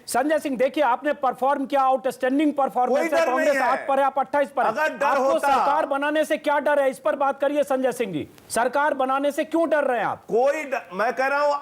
संजय सिंह देखिए, आपने परफॉर्म किया, आउटस्टैंडिंग परफॉर्मेंस है। कांग्रेस 8 पर है, आप 28 पर है। आपको सरकार बनाने से क्या डर है? इस पर बात करिए संजय सिंह जी। सरकार बनाने से क्यों डर रहे हैं आप? मैं कह रहा हूं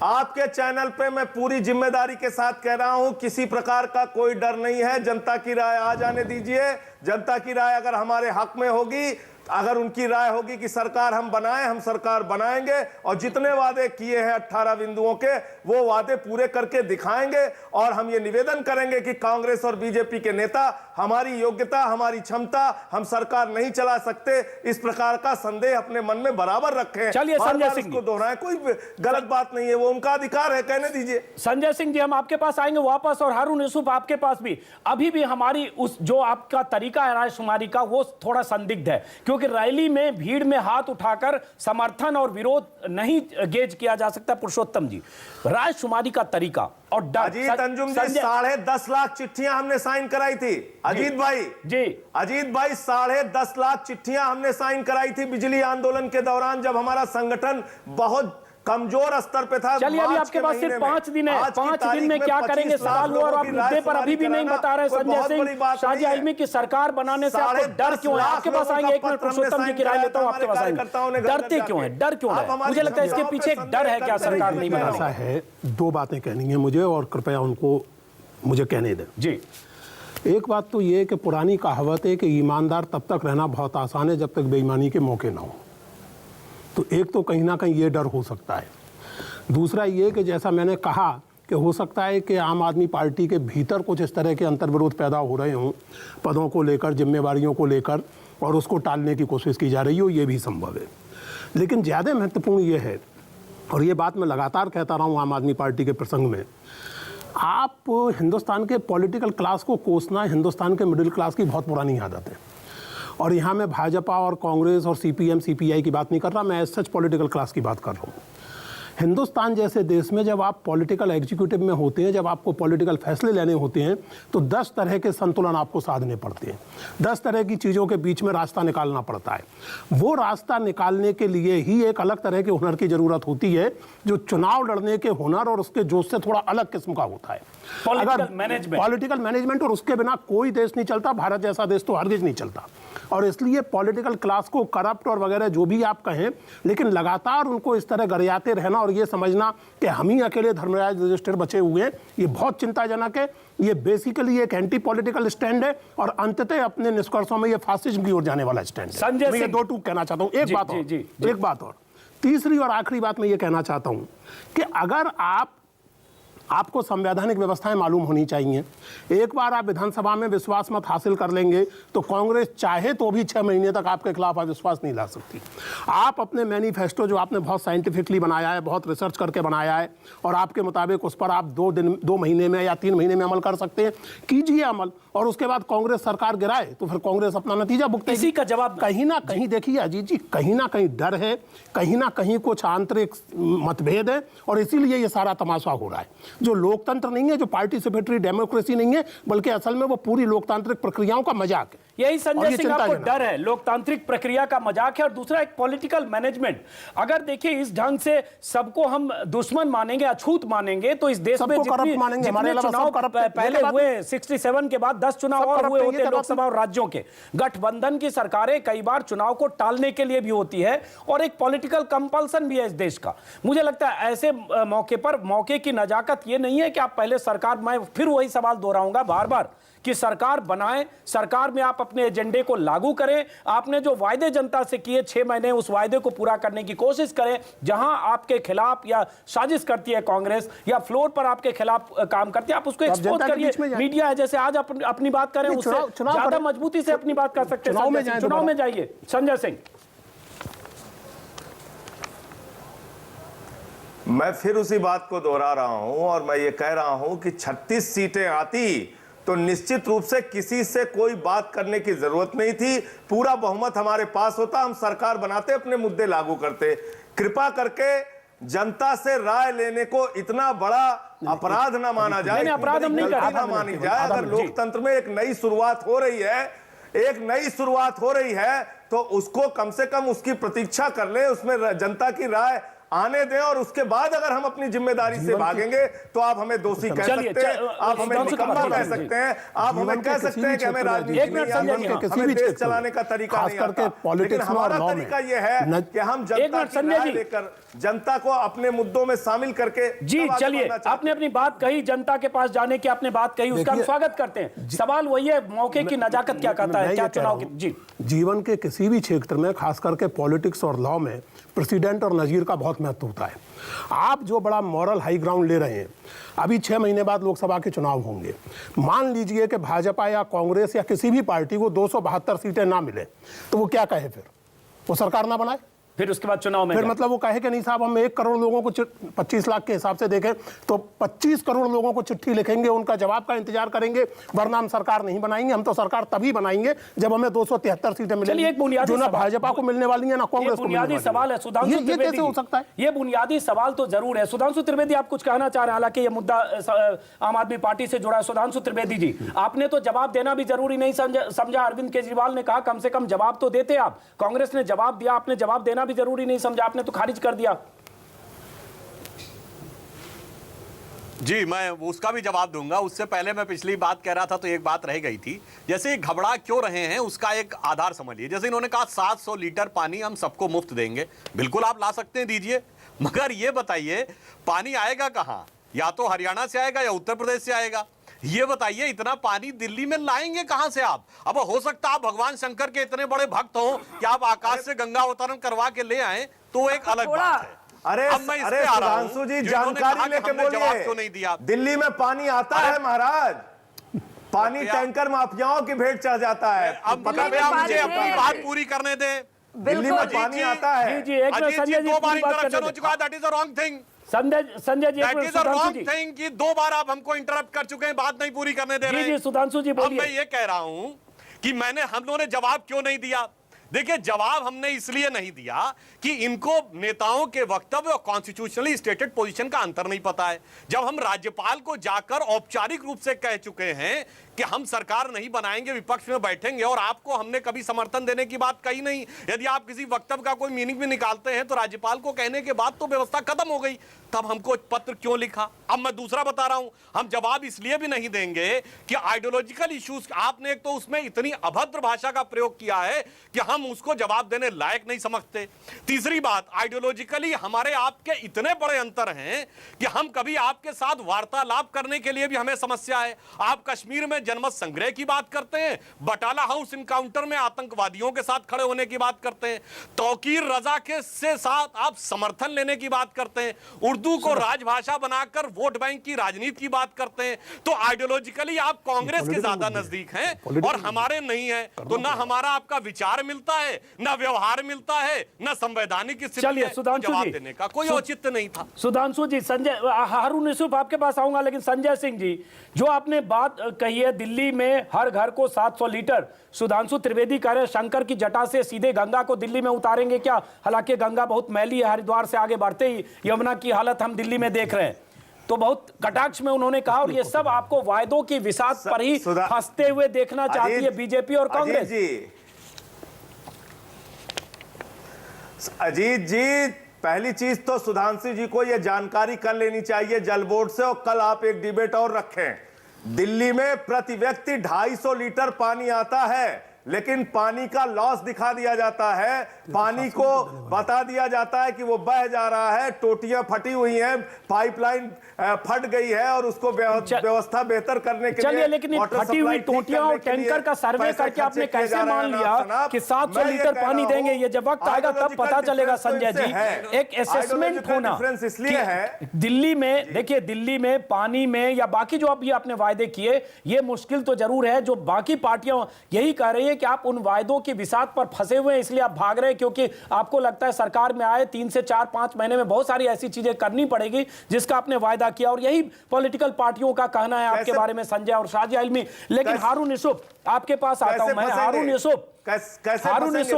आपके चैनल पे मैं पूरी जिम्मेदारी के साथ कह रहा हूं, किसी प्रकार का कोई डर नहीं है। जनता की राय आ जाने दीजिए। जनता की राय अगर हमारे हक में होगी, अगर उनकी राय होगी कि सरकार हम बनाएं, हम सरकार बनाएंगे और जितने वादे किए हैं 18 बिंदुओं के, वो वादे पूरे करके दिखाएंगे। और हम ये निवेदन करेंगे कि कांग्रेस और बीजेपी के नेता हमारी योग्यता, हमारी क्षमता, हम सरकार नहीं चला सकते, इस प्रकार का संदेह अपने मन में बराबर रखें। चलिए संजय सिंह को दोहराएं, कोई गलत बात नहीं है, वो उनका अधिकार है, कहने दीजिए। संजय सिंह जी, हम आपके पास आएंगे वापस, और हारून यूसुफ आपके पास भी। अभी भी हमारी उस जो आपका तरीका है रायशुमारी का, वो थोड़ा संदिग्ध है, क्योंकि रैली में भीड़ में हाथ उठाकर समर्थन और विरोध नहीं गेज किया जा सकता। पुरुषोत्तम जी, रायशुमारी का तरीका और डर। अजीत अंजुम जी, 10.5 लाख चिट्ठियां हमने साइन कराई थी। अजीत भाई जी, अजीत भाई 10.5 लाख चिट्ठियां हमने साइन कराई थी बिजली आंदोलन के दौरान, जब हमारा संगठन बहुत कमजोर स्तर पे था। चलिए, अभी आपके पास सिर्फ 5 दिन है। 5 दिन में क्या करेंगे सवाल हुआ, और आप मुद्दे पर अभी भी नहीं बता रहे संजय सिंह। शाहजी आलमी की सरकार बनाने से आपको डर क्यों है? आपके पास आएंगे, 1 मिनट पुरुषोत्तम जी की राय लेता हूं, आपके पास आएंगे। डरते क्यों है? डर क्यों है? मुझे लगता है इसके पीछे एक डर है क्या सरकार नहीं बनाने ऐसा है। 2 बातें कहनी है मुझे, और कृपया उनको मुझे कहने दें जी। एक बात तो ये कि पुरानी कहावत है कि ईमानदार तब तक रहना बहुत आसान है जब तक बेईमानी के मौके ना हो। तो एक तो कहीं ना कहीं ये डर हो सकता है। दूसरा ये कि जैसा मैंने कहा कि हो सकता है कि आम आदमी पार्टी के भीतर कुछ इस तरह के अंतर्विरोध पैदा हो रहे हों, पदों को लेकर, जिम्मेवारियों को लेकर, और उसको टालने की कोशिश की जा रही हो, ये भी संभव है। लेकिन ज़्यादा महत्वपूर्ण ये है, और ये बात मैं लगातार कहता रहा हूँ आम आदमी पार्टी के प्रसंग में, आप हिंदुस्तान के पॉलिटिकल क्लास को कोसना हिंदुस्तान के मिडिल क्लास की बहुत पुरानी आदत है। और यहाँ मैं भाजपा और कांग्रेस और CPM CPI की बात नहीं कर रहा, मैं एज सच पॉलिटिकल क्लास की बात कर रहा हूँ। हिंदुस्तान जैसे देश में जब आप पॉलिटिकल एग्जीक्यूटिव में होते हैं, जब आपको पॉलिटिकल फैसले लेने होते हैं, तो 10 तरह के संतुलन आपको साधने पड़ते हैं। 10 तरह की चीज़ों के बीच में रास्ता निकालना पड़ता है। वो रास्ता निकालने के लिए ही एक अलग तरह के हुनर की ज़रूरत होती है, जो चुनाव लड़ने के हुनर और उसके जोश से थोड़ा अलग किस्म का होता है। पॉलिटिकल मैनेजमेंट, और उसके बिना कोई देश नहीं चलता। भारत जैसा देश तो हरगिज नहीं चलता। और इसलिए पॉलिटिकल क्लास को करप्ट और वगैरह जो भी आप कहें, लेकिन लगातार उनको इस तरह गरियाते रहना और ये समझना कि हम ही अकेले धर्मराज रजिस्टर बचे हुए हैं, ये बहुत चिंताजनक है। ये बेसिकली एक एंटी पॉलिटिकल स्टैंड है, और अंततः अपने निष्कर्षों में ये फासिज्म की ओर जाने वाला स्टैंड है। मैं ये 2 टूक कहना चाहता हूँ। एक बात और तीसरी और आखिरी बात मैं ये कहना चाहता हूँ कि अगर आपको संवैधानिक व्यवस्थाएं मालूम होनी चाहिए। एक बार आप विधानसभा में विश्वास मत हासिल कर लेंगे तो कांग्रेस चाहे तो भी 6 महीने तक आपके खिलाफ अविश्वास नहीं ला सकती। आप अपने मैनिफेस्टो जो आपने बहुत साइंटिफिकली बनाया है, बहुत रिसर्च करके बनाया है, और आपके मुताबिक उस पर आप 2 महीने में या 3 महीने में अमल कर सकते हैं, कीजिए अमल। और उसके बाद कांग्रेस सरकार गिराए तो फिर कांग्रेस अपना नतीजा भुगतेगी। इसी का जवाब कहीं ना कहीं देखिए अजीत जी, कहीं ना कहीं डर है, कहीं ना कहीं कुछ आंतरिक मतभेद है, और इसीलिए ये सारा तमाशा हो रहा है। जो लोकतंत्र नहीं है, जो पार्टिसिपेटरी डेमोक्रेसी नहीं है, बल्कि असल में वो पूरी लोकतांत्रिक प्रक्रियाओं का मजाक है। यही संजय सिंह आपको डर है, लोकतांत्रिक प्रक्रिया का मजाक है। और दूसरा एक पॉलिटिकल मैनेजमेंट। अगर देखिए इस ढंग से सबको हम दुश्मन मानेंगे, अछूत मानेंगे, तो इस देश में जितने चुनाव पहले हुए 67 के बाद 10 चुनाव और हुए होते लोकसभा और राज्यों के, गठबंधन की सरकारें कई बार चुनाव को टालने के लिए भी होती है, और एक पॉलिटिकल कंपल्सन भी है इस देश का। मुझे लगता है ऐसे मौके पर मौके की नजाकत ये नहीं है कि आप पहले सरकार, मैं फिर वही सवाल दोहराऊंगा बार बार, कि सरकार बनाएं, सरकार में आप अपने एजेंडे को लागू करें, आपने जो वायदे जनता से किए 6 महीने, उस वायदे को पूरा करने की कोशिश करें। जहां आपके खिलाफ या साजिश करती है कांग्रेस, या फ्लोर पर आपके खिलाफ काम करती है, आप उसको एक्सपोज करिए। मीडिया है, जैसे आज अपनी बात करें, उससे ज्यादा मजबूती से अपनी बात कर सकते हैं। चुनाव में जाइए संजय सिंह। मैं फिर उसी बात को दोहरा रहा हूं, और मैं ये कह रहा हूं कि 36 सीटें आती तो निश्चित रूप से किसी से कोई बात करने की जरूरत नहीं थी। पूरा बहुमत हमारे पास होता, हम सरकार बनाते, अपने मुद्दे लागू करते। कृपा करके जनता से राय लेने को इतना बड़ा अपराध ना माना जाए, अपराध हम नहीं कर रहे, ना मानी जाए। अगर लोकतंत्र में एक नई शुरुआत हो रही है, एक नई शुरुआत हो रही है, तो उसको कम से कम उसकी प्रतीक्षा कर ले, उसमें जनता की राय आने दें, और उसके बाद अगर हम अपनी जिम्मेदारी से भागेंगे तो आप हमें दोषी कह सकते हैं, आप हमें निकम्मा कह सकते हैं, आप हमें कह सकते हैं कि हमें राजनीति हमें देश चलाने का तरीका नहीं आता। लेकिन हमारा तरीका यह है कि हम जनता की राय लेकर जनता को अपने मुद्दों में शामिल करके। जी चलिए, आपने अपनी बात कही, जनता के पास जाने की आपने बात कही, उसका हम स्वागत करते हैं। सवाल वही है, मौके की नजाकत क्या कहता है, क्या चुनाव की? जी, जीवन के किसी भी क्षेत्र में, खास करके पॉलिटिक्स और लॉ में, प्रेसिडेंट और नजीर का बहुत महत्व होता है। आप जो बड़ा मॉरल हाई ग्राउंड ले रहे हैं, अभी 6 महीने बाद लोकसभा के चुनाव होंगे, मान लीजिए कि भाजपा या कांग्रेस या किसी भी पार्टी को 272 सीटें ना मिले, तो वो क्या कहे? फिर वो सरकार ना बनाए? फिर उसके बाद चुनाव में फिर मतलब वो कहे कि नहीं साहब, हम 1 करोड़ लोगों को 25 लाख के हिसाब से देखें तो 25 करोड़ लोगों को चिट्ठी लिखेंगे, उनका जवाब का इंतजार करेंगे, वरना हम सरकार नहीं बनाएंगे। हम तो सरकार तभी बनाएंगे जब हमें 273 सीटें मिलेंगी, जो ना भाजपा को मिलने वाली है ना कांग्रेस को। बुनियादी सवाल है सुधांशु त्रिवेदी, ये कैसे हो सकता है? ये बुनियादी सवाल तो जरूर है। सुधांशु त्रिवेदी, आप कुछ कहना चाह रहे हैं, हालांकि ये मुद्दा आम आदमी पार्टी से जुड़ा है। सुधांशु त्रिवेदी जी, आपने तो जवाब देना भी जरूरी नहीं समझा। अरविंद केजरीवाल ने कहा कम से कम जवाब तो देते आप। कांग्रेस ने जवाब दिया, आपने जवाब देना भी जरूरी नहीं समझा, आपने तो खारिज कर दिया। जी, मैं उसका भी जवाब दूंगा। उससे पहले मैं पिछली बात कह रहा था तो एक बात रह गई थी, जैसे घबरा क्यों रहे हैं उसका एक आधार समझिए। जैसे इन्होंने कहा 700 लीटर पानी हम सबको मुफ्त देंगे, बिल्कुल आप ला सकते हैं, दीजिए, मगर ये बताइए पानी आएगा कहां? या तो हरियाणा से आएगा या उत्तर प्रदेश से आएगा। ये बताइए इतना पानी दिल्ली में लाएंगे कहां से आप? अब हो सकता है आप भगवान शंकर के इतने बड़े भक्त हो कि आप आकाश से गंगा अवतरण करवा के ले आए, तो एक अलग बात है। अरे सुधांशु जी, जानकारी लेके बोलिए, क्यों नहीं दिया? दिल्ली में पानी आता है महाराज, पानी टैंकर माफियाओं की भेंट चढ़ जाता है। अब मुझे अपनी बात पूरी करने दें। दिल्ली में पानी आता है। जी, एक मिनट संजय जी, 2 बार इंटरप्शन हो चुका है, that is a wrong thing. Sanjay ji, that is a wrong thing कि 2 बार आप हमको इंटरप्ट कर चुके हैं, बात नहीं पूरी करने दे रहे हैं। जी सुधांशु जी बोलिए। अब मैं ये कह रहा हूं कि हम लोगों ने जवाब क्यों नहीं दिया। देखिए, जवाब हमने इसलिए नहीं दिया कि इनको नेताओं के वक्तव्य और कॉन्स्टिट्यूशनली स्टेटेड पोजीशन का अंतर नहीं पता है। जब हम राज्यपाल को जाकर औपचारिक रूप से कह चुके हैं कि हम सरकार नहीं बनाएंगे, विपक्ष में बैठेंगे, और आपको हमने कभी समर्थन देने की बात कही नहीं। यदि आप किसी वक्तव्य का कोई मीनिंग भी निकालते हैं तो राज्यपाल को कहने के बाद तो व्यवस्था खत्म हो गई, तब हमको पत्र क्यों लिखा? अब मैं दूसरा बता रहा हूं, हम जवाब इसलिए भी नहीं देंगे कि आइडियोलॉजिकल इश्यूज, आपने एक तो उसमें इतनी अभद्र भाषा का प्रयोग किया है कि हम उसको जवाब देने लायक नहीं समझते। तीसरी बात, आइडियोलॉजिकली हमारे आपके इतने बड़े अंतर हैं कि हम कभी आपके साथ वार्तालाप करने के लिए भी हमें समस्या है। आप कश्मीर में जनमत संग्रह की बात करते हैं, बटाला हाउस इनकाउंटर में आतंकवादियों के साथ खड़े होने की बात करते हैं, तौकीर रजा के से साथ आप समर्थन लेने की बात करते हैं, उर्दू को राजभाषा बनाकर वोट बैंक की राजनीति की बात करते हैं। तो आइडियोलॉजिकली आप कांग्रेस के ज्यादा नजदीक हैं और हमारे नहीं है। तो ना हमारा आपका विचार मिलता है, ना व्यवहार मिलता है, ना संवैधानिक स्थिति है, जवाब देने का कोई औचित्य नहीं था। सुधांशु जी, संजय, हारून यूसुफ आपके पास आऊंगा, लेकिन संजय सिंह जी, जो आपने बात कही है दिल्ली में हर घर को 700 लीटर, सुधांशु त्रिवेदी कह रहे शंकर की जटा से सीधे गंगा को दिल्ली में उतारेंगे क्या? हालांकि गंगा बहुत मैली है, हरिद्वार से आगे बढ़ते ही यमुना की हालत हम दिल्ली में देख रहे हैं। तो बहुत कटाक्ष में उन्होंने कहा, और ये सब आपको वायदों की विसात पर ही फंसते हुए देखना चाहती है बीजेपी और कांग्रेस। अजीत जी, पहली चीज तो सुधांशु जी को यह जानकारी कर लेनी चाहिए जल बोर्ड से, और कल आप एक डिबेट और रखें। दिल्ली में प्रति व्यक्ति 250 लीटर पानी आता है, लेकिन पानी का लॉस दिखा दिया जाता है, पानी को बता दिया जाता है कि वो बह जा रहा है, टोटियां फटी हुई हैं, पाइपलाइन फट गई है, और उसको व्यवस्था बेहतर करने के लिए, लेकिन फटी हुई टोटियां और टैंकर का सर्वे करके आपने कैसे मान लिया कि 700 लीटर पानी देंगे? ये जब वक्त आएगा तब पता चलेगा संजय जी। एक असेसमेंट होना इसलिए है दिल्ली में, देखिए दिल्ली में पानी में या बाकी जो अभी आपने वायदे किए, ये मुश्किल तो जरूर है। जो बाकी पार्टियां यही कह रही है कहेंगे कि आप उन वायदों की बिसात पर फंसे हुए हैं इसलिए आप भाग रहे हैं, क्योंकि आपको लगता है सरकार में आए 3 से 4-5 महीने में बहुत सारी ऐसी चीजें करनी पड़ेगी जिसका आपने वायदा किया, और यही पॉलिटिकल पार्टियों का कहना है आपके बारे में, संजय और शाजिया इल्मी। लेकिन हारून यूसुफ, आपके पास आता हूं मैं। हारून यूसुफ, कांग्रेस,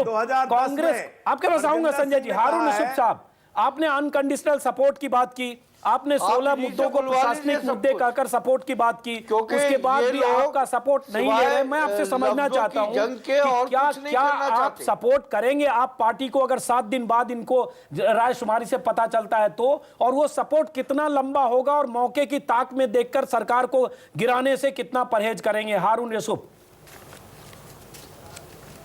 आपके पास आऊंगा संजय जी। हारून यूसुफ साहब, आपने अनकंडीशनल सपोर्ट की बात की, आपने 16 मुद्दों को प्रशासनिक मुद्दे कहकर सपोर्ट की बात की, उसके बाद भी आपका सपोर्ट नहीं ले रहे। मैं आपसे समझना चाहता हूं कि क्या आप सपोर्ट करेंगे आप पार्टी को अगर 7 दिन बाद इनको रायशुमारी से पता चलता है तो, और वो सपोर्ट कितना लंबा होगा और मौके की ताक में देखकर सरकार को गिराने से कितना परहेज करेंगे? हारून यूसुफ।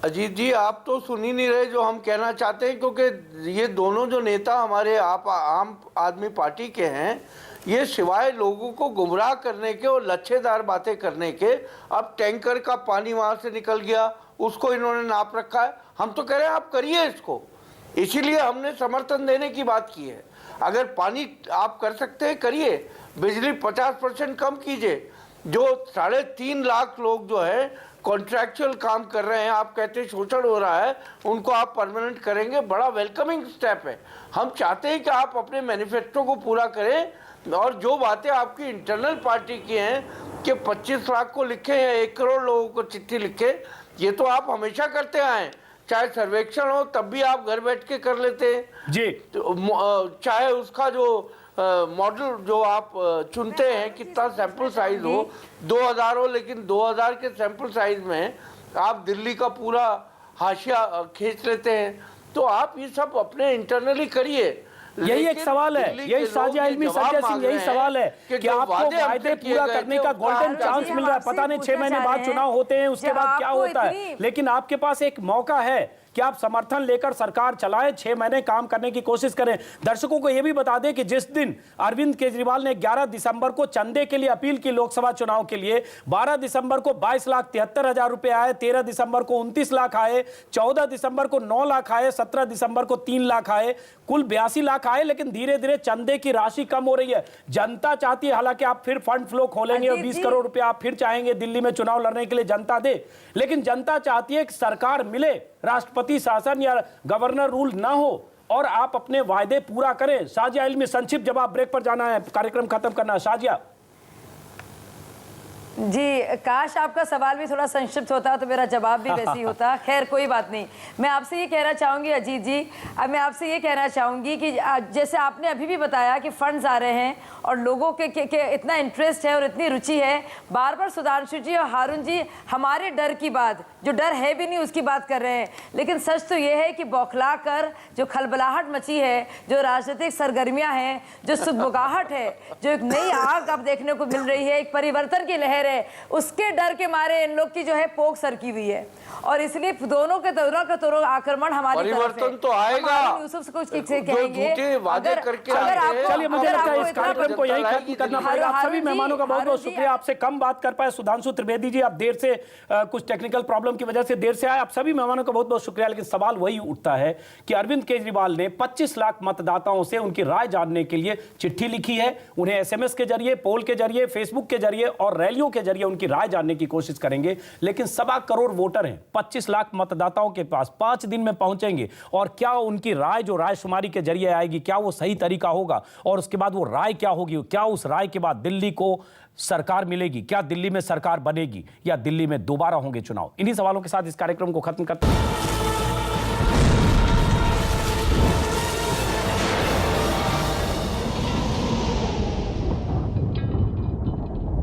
अजीत जी, आप तो सुन ही नहीं रहे जो हम कहना चाहते हैं, क्योंकि ये दोनों जो नेता हमारे आम आदमी पार्टी के हैं, ये सिवाय लोगों को गुमराह करने के और लच्छेदार बातें करने के, अब टैंकर का पानी वहाँ से निकल गया उसको इन्होंने नाप रखा है। हम तो कह रहे हैं आप करिए इसको, इसीलिए हमने समर्थन देने की बात की है। अगर पानी आप कर सकते हैं करिए, बिजली 50% कम कीजिए। जो 3.5 लाख लोग जो है कॉन्ट्रैक्चुअल काम कर रहे हैं, आप कहते हैं शोषण हो रहा है, उनको आप परमानेंट करेंगे, बड़ा वेलकमिंग स्टेप है। हम चाहते हैं कि आप अपने मैनिफेस्टो को पूरा करें, और जो बातें आपकी इंटरनल पार्टी की हैं कि 25 लाख को लिखे या 1 करोड़ लोगों को चिट्ठी लिखे, ये तो आप हमेशा करते आए। चाहे सर्वेक्षण हो तब भी आप घर बैठ के कर लेते हैं जी, तो चाहे उसका जो मॉडल जो आप चुनते हैं कितना सैंपल साइज हो, 2000 हो, लेकिन 2000 के सैंपल साइज में आप दिल्ली का पूरा हाशिया खींच लेते हैं। तो आप ये सब अपने इंटरनली करिए। यही एक सवाल है, यही शाजिया इल्मी, संजय सिंह, यही सवाल है कि आपको वायदे पूरा करने का गोल्डन चांस मिल रहा है। पता नहीं 6 महीने बाद चुनाव होते हैं, उसके बाद क्या होता है, लेकिन आपके पास एक मौका है कि आप समर्थन लेकर सरकार चलाएं, 6 महीने काम करने की कोशिश करें। दर्शकों को यह भी बता दें कि जिस दिन अरविंद केजरीवाल ने 11 दिसंबर को चंदे के लिए अपील की लोकसभा चुनाव के लिए, 12 दिसंबर को 22,73,000 रुपए आए, 13 दिसंबर को 29 लाख आए, 14 दिसंबर को 9 लाख आए, 17 दिसंबर को 3 लाख आए, कुल 82 लाख आए। लेकिन धीरे धीरे चंदे की राशि कम हो रही है। जनता चाहती है, हालांकि आप फिर फंड फ्लो खोलेंगे और 20 करोड़ रुपए आप फिर चाहेंगे दिल्ली में चुनाव लड़ने के लिए जनता दे, लेकिन जनता चाहती है कि सरकार मिले, राष्ट्रपति शासन या गवर्नर रूल ना हो, और आप अपने वायदे पूरा करें। शाजिया इल्मी, संक्षिप्त जवाब, ब्रेक पर जाना है, कार्यक्रम खत्म करना है। शाजिया जी, काश आपका सवाल भी थोड़ा संक्षिप्त होता तो मेरा जवाब भी वैसे ही होता। खैर कोई बात नहीं। मैं आपसे ये कहना चाहूँगी अजीत जी, अब मैं आपसे ये कहना चाहूँगी कि जैसे आपने अभी भी बताया कि फंड्स आ रहे हैं और लोगों के इतना इंटरेस्ट है और इतनी रुचि है, बार बार सुधांशु जी और हारून जी हमारे डर की बात, जो डर है भी नहीं उसकी बात कर रहे हैं, लेकिन सच तो ये है कि बौखला कर जो खलबलाहट मची है, जो राजनीतिक सरगर्मियाँ हैं, जो सुगबुगाहट है, जो एक नई आग अब देखने को मिल रही है, एक परिवर्तन की लहर है, उसके डर के मारे इन लोग की जो है पोक सरकी हुई है, और इसलिए दोनों के दोनों आक्रमण हमारी तरफ है। परिवर्तन तो आएगा। यूसुफ से कुछ कहेंगे, चलिए, मुझे लगता है इस कार्यक्रम को यही खत्म करना पड़ेगा। आप सभी मेहमानों का बहुत बहुत शुक्रिया। आपसे कम बात कर पाए सुधांशु त्रिवेदी जी, आप देर से कुछ टेक्निकल प्रॉब्लम की वजह से देर से आए। आप सभी मेहमानों का बहुत बहुत शुक्रिया। लेकिन सवाल वही उठता है कि अरविंद केजरीवाल ने 25 लाख मतदाताओं से उनकी राय जानने के लिए चिट्ठी लिखी है, उन्हें SMS के जरिए, पोल के जरिए, फेसबुक के जरिए और रैलियों के जरिए उनकी राय जानने की कोशिश करेंगे। लेकिन 1.25 करोड़ वोटर हैं, 25 लाख मतदाताओं के पास 5 दिन में पहुंचेंगे, और क्या उनकी राय जो रायशुमारी के जरिए आएगी, क्या वो सही तरीका होगा, और उसके बाद वो राय क्या होगी, क्या उस राय के बाद दिल्ली को सरकार मिलेगी, क्या दिल्ली में सरकार बनेगी, या दिल्ली में दोबारा होंगे चुनाव? इन्हीं सवालों के साथ इस कार्यक्रम को खत्म करते हैं।